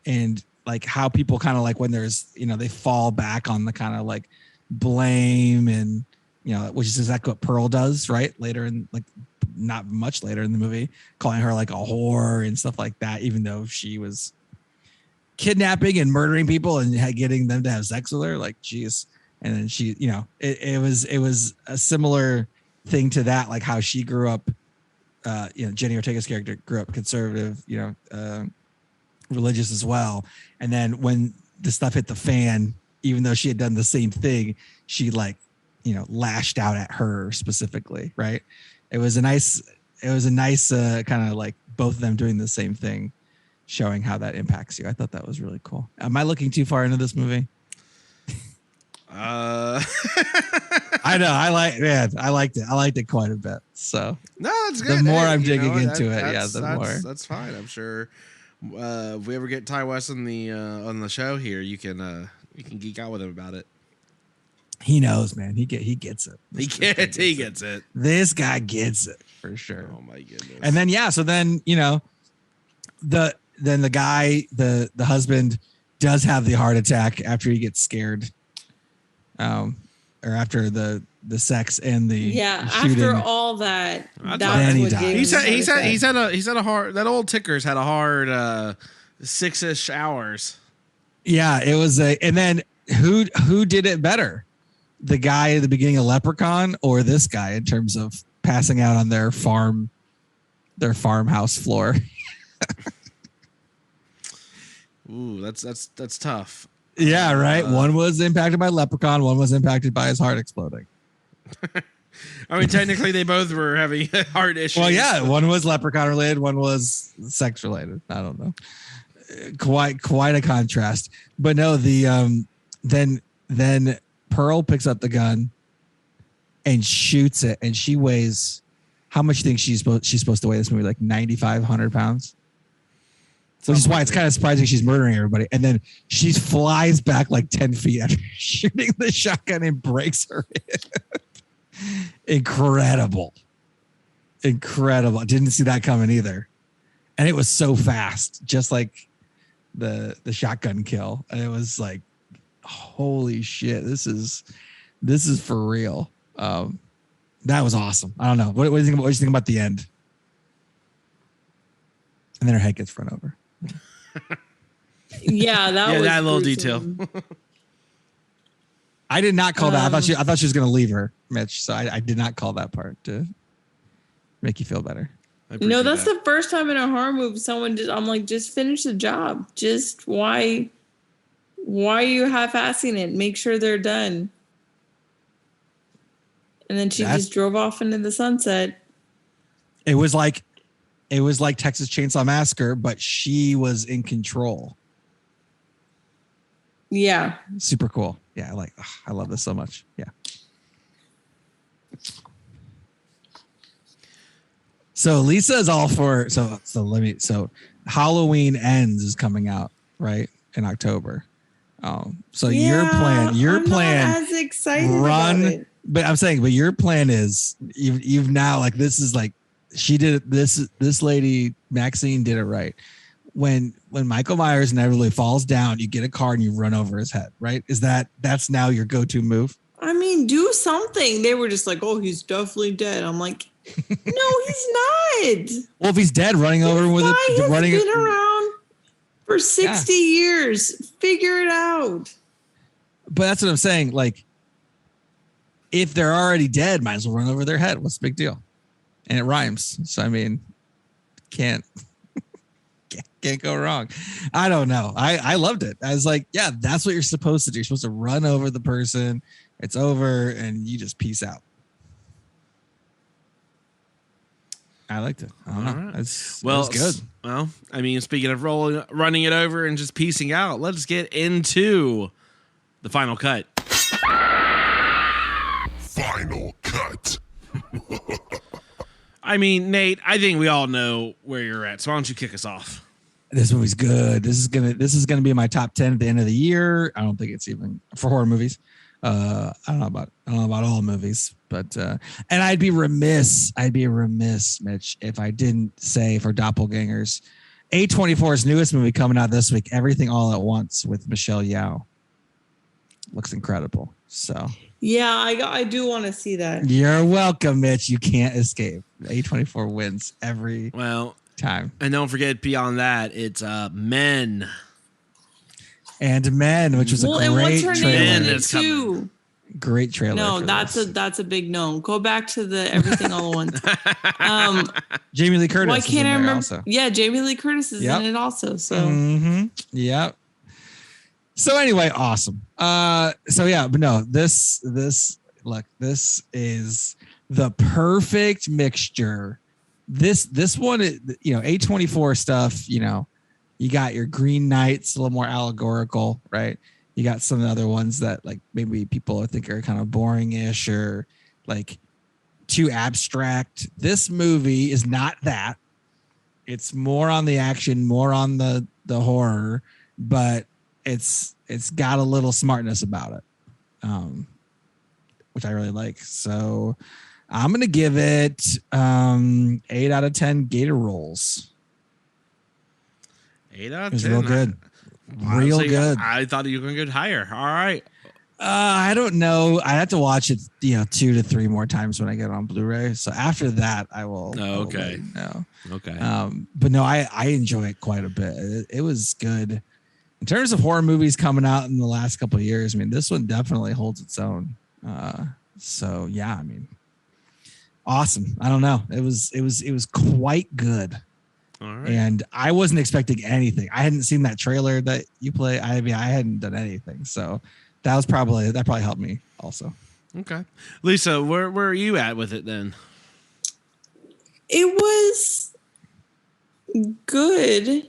And like how people kind of like when there's, they fall back on the kind of like blame and which is exactly what Pearl does, right? Later in not much later in the movie, calling her like a whore and stuff like that, even though she was kidnapping and murdering people and getting them to have sex with her. Like, geez. And then she, it was a similar thing to that, like how she grew up, Jenny Ortega's character grew up conservative, religious as well. And then when the stuff hit the fan, even though she had done the same thing, she lashed out at her specifically. Right. It was a nice kind of like both of them doing the same thing, showing how that impacts you. I thought that was really cool. Am I looking too far into this movie? I know. I liked it. I liked it quite a bit. So no, that's good. The more I'm digging into it, the more. That's fine. I'm sure. If we ever get Ty West on the show here, you can geek out with him about it. He knows, man. He gets it. He gets it. This guy gets it for sure. Oh my goodness. And then the guy, the husband, does have the heart attack after he gets scared, or after the sex and the shooting. After all that, then he died. He's had a hard. That old ticker's had a hard 6-ish hours. Yeah, it was and then who did it better? The guy at the beginning of Leprechaun or this guy in terms of passing out on their farmhouse floor? Ooh, that's tough. Yeah, right. One was impacted by Leprechaun. One was impacted by his heart exploding. I mean, technically, they both were having heart issues. Well, yeah, one was Leprechaun related. One was sex related. I don't know. Quite a contrast. But no, the then Pearl picks up the gun and shoots it, and she weighs. How much do you think she's supposed to weigh this movie? Like 9,500 pounds. Which is why it's kind of surprising she's murdering everybody. And then she flies back like 10 feet after shooting the shotgun and breaks her hip. Incredible. I didn't see that coming either. And it was so fast, just like the shotgun kill. And it was like, holy shit, this is for real. That was awesome. I don't know. What do you think about the end? And then her head gets run over. Yeah, that was that little gruesome. detail. I did not call that. I thought she was going to leave her, Mitch. So I did not call that part to make you feel better. No, that's the first time in a horror movie I'm like, just finish the job. Just why are you half-assing it? Make sure they're done. And then she just drove off into the sunset. It was like Texas Chainsaw Massacre, but she was in control. Yeah. Super cool. Yeah, I love this so much. Yeah. So Lisa is all for so Halloween Ends is coming out, right? In October. So your plan not as excited about it. But I'm saying, but your plan is you've now like this is like she did it. This lady Maxine did it right. When Michael Myers inevitably falls down, you get a car and you run over his head, right? That's now your go-to move? I mean, do something. They were just like, oh, he's definitely dead. I'm like, no, he's not. Well, if he's dead, running over with it, He's been around for 60 years. Figure it out. But that's what I'm saying. Like, if they're already dead, might as well run over their head. What's the big deal? And it rhymes. So, I mean, can't go wrong. I don't know. I loved it. I was like, yeah, that's what you're supposed to do. You're supposed to run over the person. It's over and you just peace out. I liked it. I don't know. Right. It was good. Well, I mean, speaking of running it over and just piecing out, let's get into the final cut. Final cut. I mean, Nate, I think we all know where you're at. So why don't you kick us off? This movie's good. This is gonna be in my top 10 at the end of the year. I don't think it's even for horror movies. I don't know about all movies, but and I'd be remiss, Mitch, if I didn't say for Doppelgangers, A24's newest movie coming out this week, Everything All at Once with Michelle Yeoh. Looks incredible. So Yeah, I do want to see that. You're welcome, Mitch. You can't escape. A24 wins every time. And don't forget, beyond that, it's Men. And Men, which was a great trailer. Too. Great trailer. No, that's a big no. Go back to the Everything All at Once. Jamie Lee Curtis. Why can't I remember? Also. Yeah, Jamie Lee Curtis is in it also. So. Mm-hmm. Yep. So anyway, awesome. So yeah, but no, this is the perfect mixture. This one, A24 stuff. You got your Green Knights, a little more allegorical, right? You got some of the other ones that like maybe people think are kind of boring-ish or like too abstract. This movie is not that. It's more on the action, more on the horror, but it's got a little smartness about it, which I really like. So I'm gonna give it 8 out of 10 Gator rolls. 8 out of 10. It was real good. Real good. I thought you were going to go higher. All right. I don't know. I have to watch it, 2 to 3 more times when I get it on Blu-ray. So after that, I will. Okay. Okay. But no, I enjoy it quite a bit. It was good. In terms of horror movies coming out in the last couple of years, I mean, this one definitely holds its own. So yeah, I mean, awesome. I don't know. It was quite good. All right. And I wasn't expecting anything. I hadn't seen that trailer that you play. I mean, I hadn't done anything. So that probably helped me also. Okay. Lisa, where are you at with it then? It was good.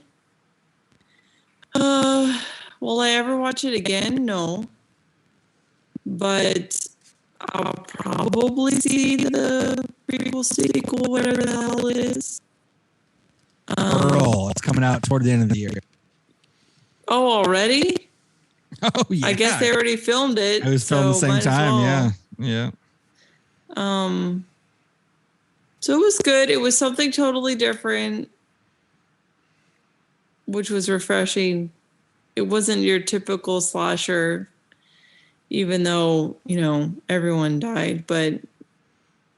Will I ever watch it again? No. But I'll probably see the prequel, sequel, whatever the hell it is. It's coming out toward the end of the year. Oh, already? Oh, yeah. I guess they already filmed it. It was filmed the same time. Well. Yeah. So it was good. It was something totally different, which was refreshing. It wasn't your typical slasher, even though, everyone died, but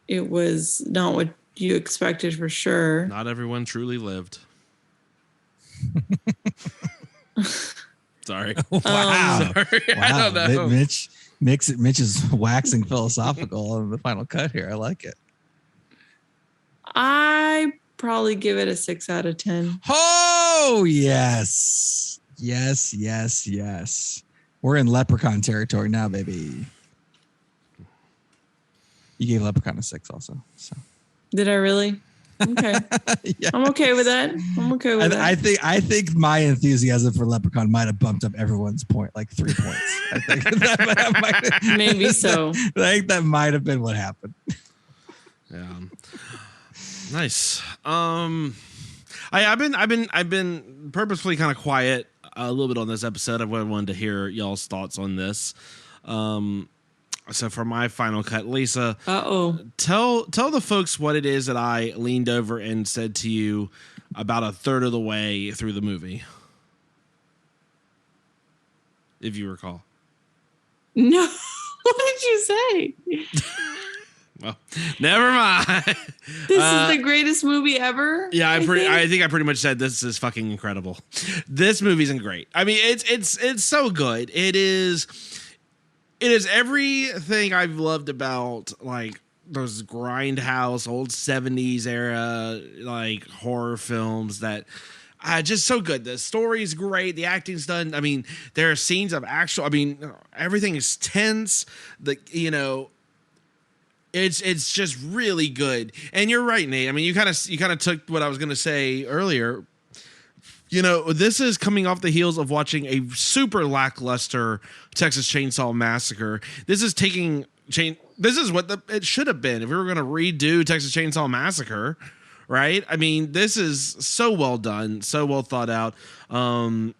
it was not what you expected for sure. Not everyone truly lived. Sorry. Wow. Sorry. I don't know. Mitch is waxing philosophical on the final cut here. I like it. I probably give it a 6 out of 10. Oh, yes. Yes. We're in Leprechaun territory now, baby. You gave Leprechaun a 6 also. So. Did I really? Okay. Yeah. I'm okay with that. I think my enthusiasm for Leprechaun might have bumped up everyone's point, like 3 points. I think that might, maybe so. I think that might have been what happened. Yeah. Nice. I've been purposefully kind of quiet a little bit on this episode. I wanted to hear y'all's thoughts on this. So for my final cut, Lisa, tell the folks what it is that I leaned over and said to you about a third of the way through the movie, if you recall. No, what did you say? Well, never mind. This is the greatest movie ever. Yeah, I think I pretty much said this is fucking incredible. This movie isn't great. I mean, it's so good. It is everything I've loved about like those grindhouse old 70s era like horror films that just so good. The story's great. The acting's done. I mean, there are scenes of everything is tense. It's just really good. And you're right, Nate. I mean, you kind of took what I was going to say earlier. This is coming off the heels of watching a super lackluster Texas Chainsaw Massacre. This is this is what it should have been if we were going to redo Texas Chainsaw Massacre, right? I mean, this is so well done, so well thought out. I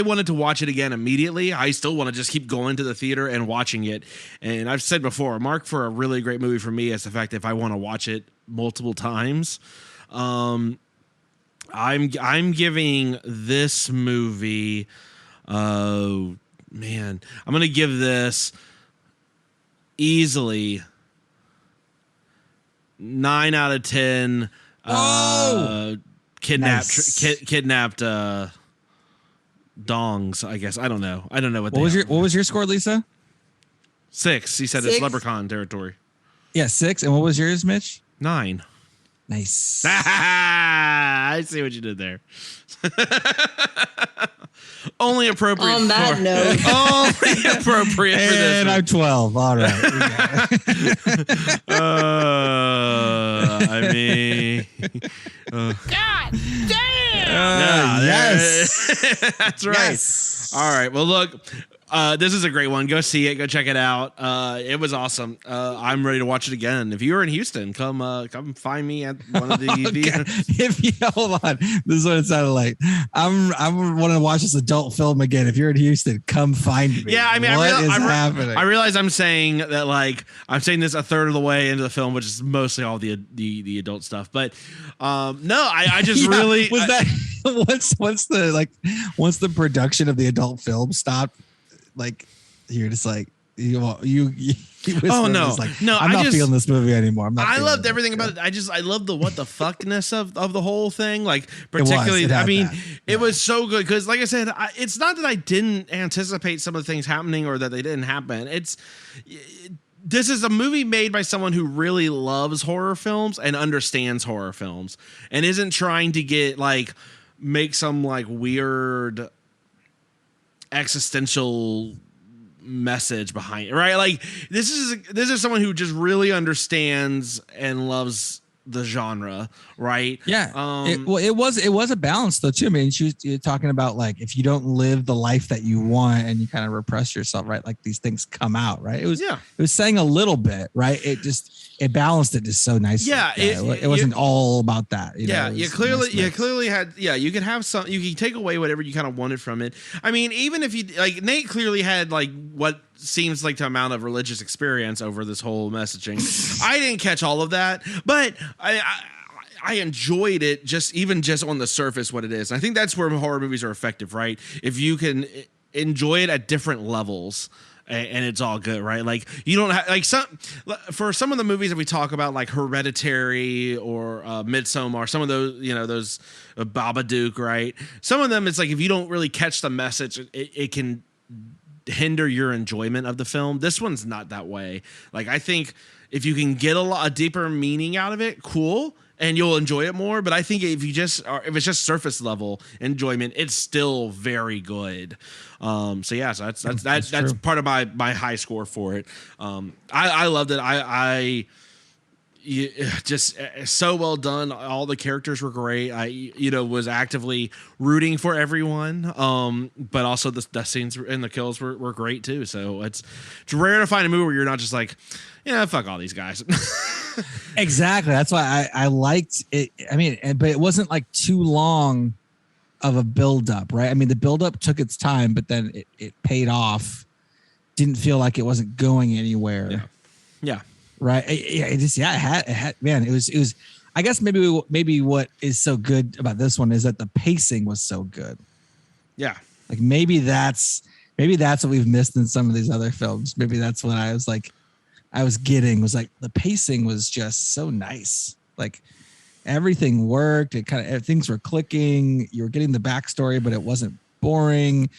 wanted to watch it again immediately. I still want to just keep going to the theater and watching it. And I've said before, a mark for a really great movie for me is the fact that if I want to watch it multiple times. I'm giving this movie 9 man, I'm gonna give this easily 9 out of 10. Kidnapped dongs, I guess. I don't know what was your score, Lisa? 6. He said 6? It's leprechaun territory. Yeah, 6. And what was yours, Mitch? 9. Nice. I see what you did there. Only appropriate on that note. Only appropriate for this. And I'm 12. All right. I mean, God damn! Yes. That's right. Yes. All right. Well, look, this is a great one. Go see it. Go check it out. It was awesome. I'm ready to watch it again. If you're in Houston, come find me at one of the. If you hold on, this is what it sounded like. I'm wanting to watch this adult film again. If you're in Houston, come find me. Yeah, I mean, what is happening? I realize I'm saying that, like, I'm saying this a third of the way into the film, which is mostly all the adult stuff. But no, I just really was that once the production of the adult film stopped. Like you're just like you oh no, like, no, I'm not feeling this movie anymore. I loved everything about it. I love the what the fuckness of the whole thing. Like particularly, it was so good because, like I said, it's not that I didn't anticipate some of the things happening or that they didn't happen. This is a movie made by someone who really loves horror films and understands horror films and isn't trying to make some like weird existential message behind it, right? Like this is someone who just really understands and loves the genre, right? Yeah. It was a balance though too. I mean, you're talking about like if you don't live the life that you want and you kind of repress yourself, right? Like these things come out, right? It was saying a little bit, right? It balanced it just so nicely. Yeah, it wasn't all about that. You clearly had. Yeah, you could have some. You can take away whatever you kind of wanted from it. I mean, even if you like, Nate clearly had like what seems like the amount of religious experience over this whole messaging. I didn't catch all of that, but I enjoyed it just on the surface what it is. And I think that's where horror movies are effective, right? If you can enjoy it at different levels. And it's all good, right? Like you don't have like for some of the movies that we talk about, like Hereditary or Midsommar, some of those, those Babadook, right? Some of them, it's like if you don't really catch the message, it can hinder your enjoyment of the film. This one's not that way. Like I think if you can get a deeper meaning out of it, cool. And you'll enjoy it more, but I think if it's just surface level enjoyment, it's still very good. So that's part of my high score for it. I loved it. Just so well done. All the characters were great. I was actively rooting for everyone. But also the death scenes and the kills were great too. So it's rare to find a movie where you're not just like, yeah, fuck all these guys. Exactly. That's why I liked it. I mean, but it wasn't like too long of a buildup, right? I mean, the buildup took its time, but then it paid off. Didn't feel like it wasn't going anywhere. Yeah. Right. It had, man, it was, I guess maybe what is so good about this one is that the pacing was so good. Yeah. Like maybe that's what we've missed in some of these other films. Maybe that's what I was getting was like the pacing was just so nice. Like everything worked. It kind of, things were clicking. You were getting the backstory, but it wasn't boring.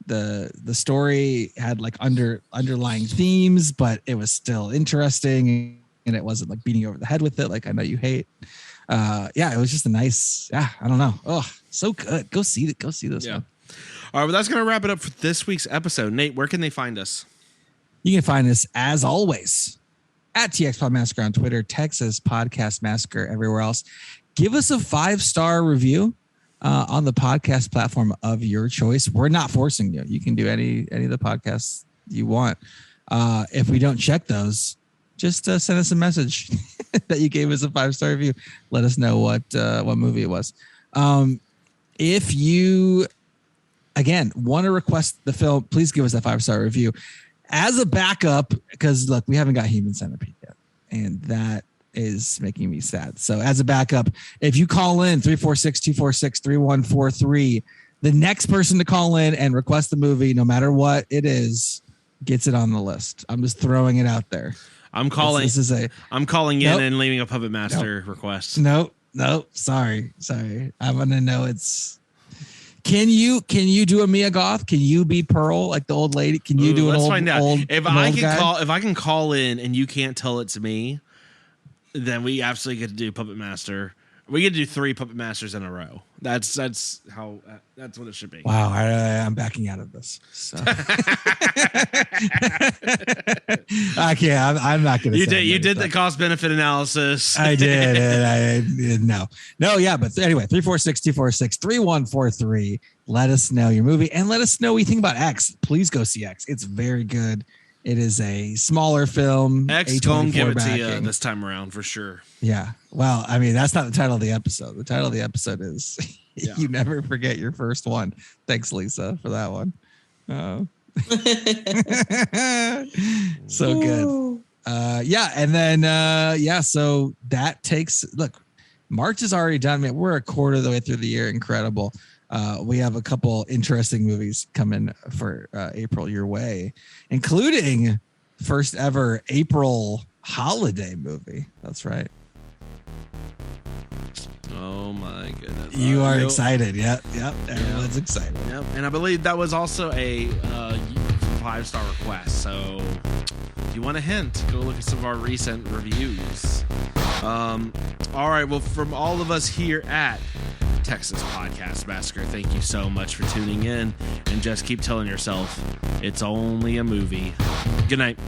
The story had like underlying themes, but it was still interesting and it wasn't like beating you over the head with it. Like I know you hate. It was just a nice, I don't know. Oh, so good. Go see this one. All right. Well, that's going to wrap it up for this week's episode. Nate, where can they find us? You can find us, as always, at TX Pod Massacre on Twitter, Texas Podcast Massacre everywhere else. Give us a 5-star review on the podcast platform of your choice. We're not forcing you. You can do any of the podcasts you want. If we don't check those, just send us a message that you gave us a 5-star review. Let us know what movie it was. If you, again, want to request the film, please give us a 5-star review. As a backup, because look, we haven't got Human Centipede yet, and that is making me sad. So as a backup, if you call in 346-246-3143, The next person to call in and request the movie, no matter what it is, gets it on the list. I'm just throwing it out there. I'm calling. I'm calling in and leaving a Puppet Master request. Nope. Sorry. I'm gonna know it's. Can you do a Mia Goth? Can you be Pearl like the old lady? Can you do an let's old? Find out. If I guy? can call in and you can't tell it's me, then we absolutely get to do Puppet Master. We get to do 3 Puppet Masters in a row. That's what it should be. Wow, I'm backing out of this. So. I can't. I'm not going to. You did the cost benefit analysis. I did. And no. Yeah. But anyway, 346-246-3143. Let us know your movie and let us know what you think about X. Please go see X. It's very good. It is a smaller film. X gonna give it to you this time around for sure. Yeah. Well, I mean, that's not the title of the episode. The title of the episode is You Never Forget Your First One. Thanks, Lisa, for that one. So good. And then so that takes March is already done. Man, we're a quarter of the way through the year. Incredible. We have a couple interesting movies coming for April your way, including first ever April holiday movie. That's right. Oh my goodness! You are excited. Yep. Everyone's excited. Yep. And I believe that was also a 5-star request. So if you want a hint, go look at some of our recent reviews. All right. Well, from all of us here at Texas Podcast Massacre, thank you so much for tuning in, and just keep telling yourself it's only a movie. Good night.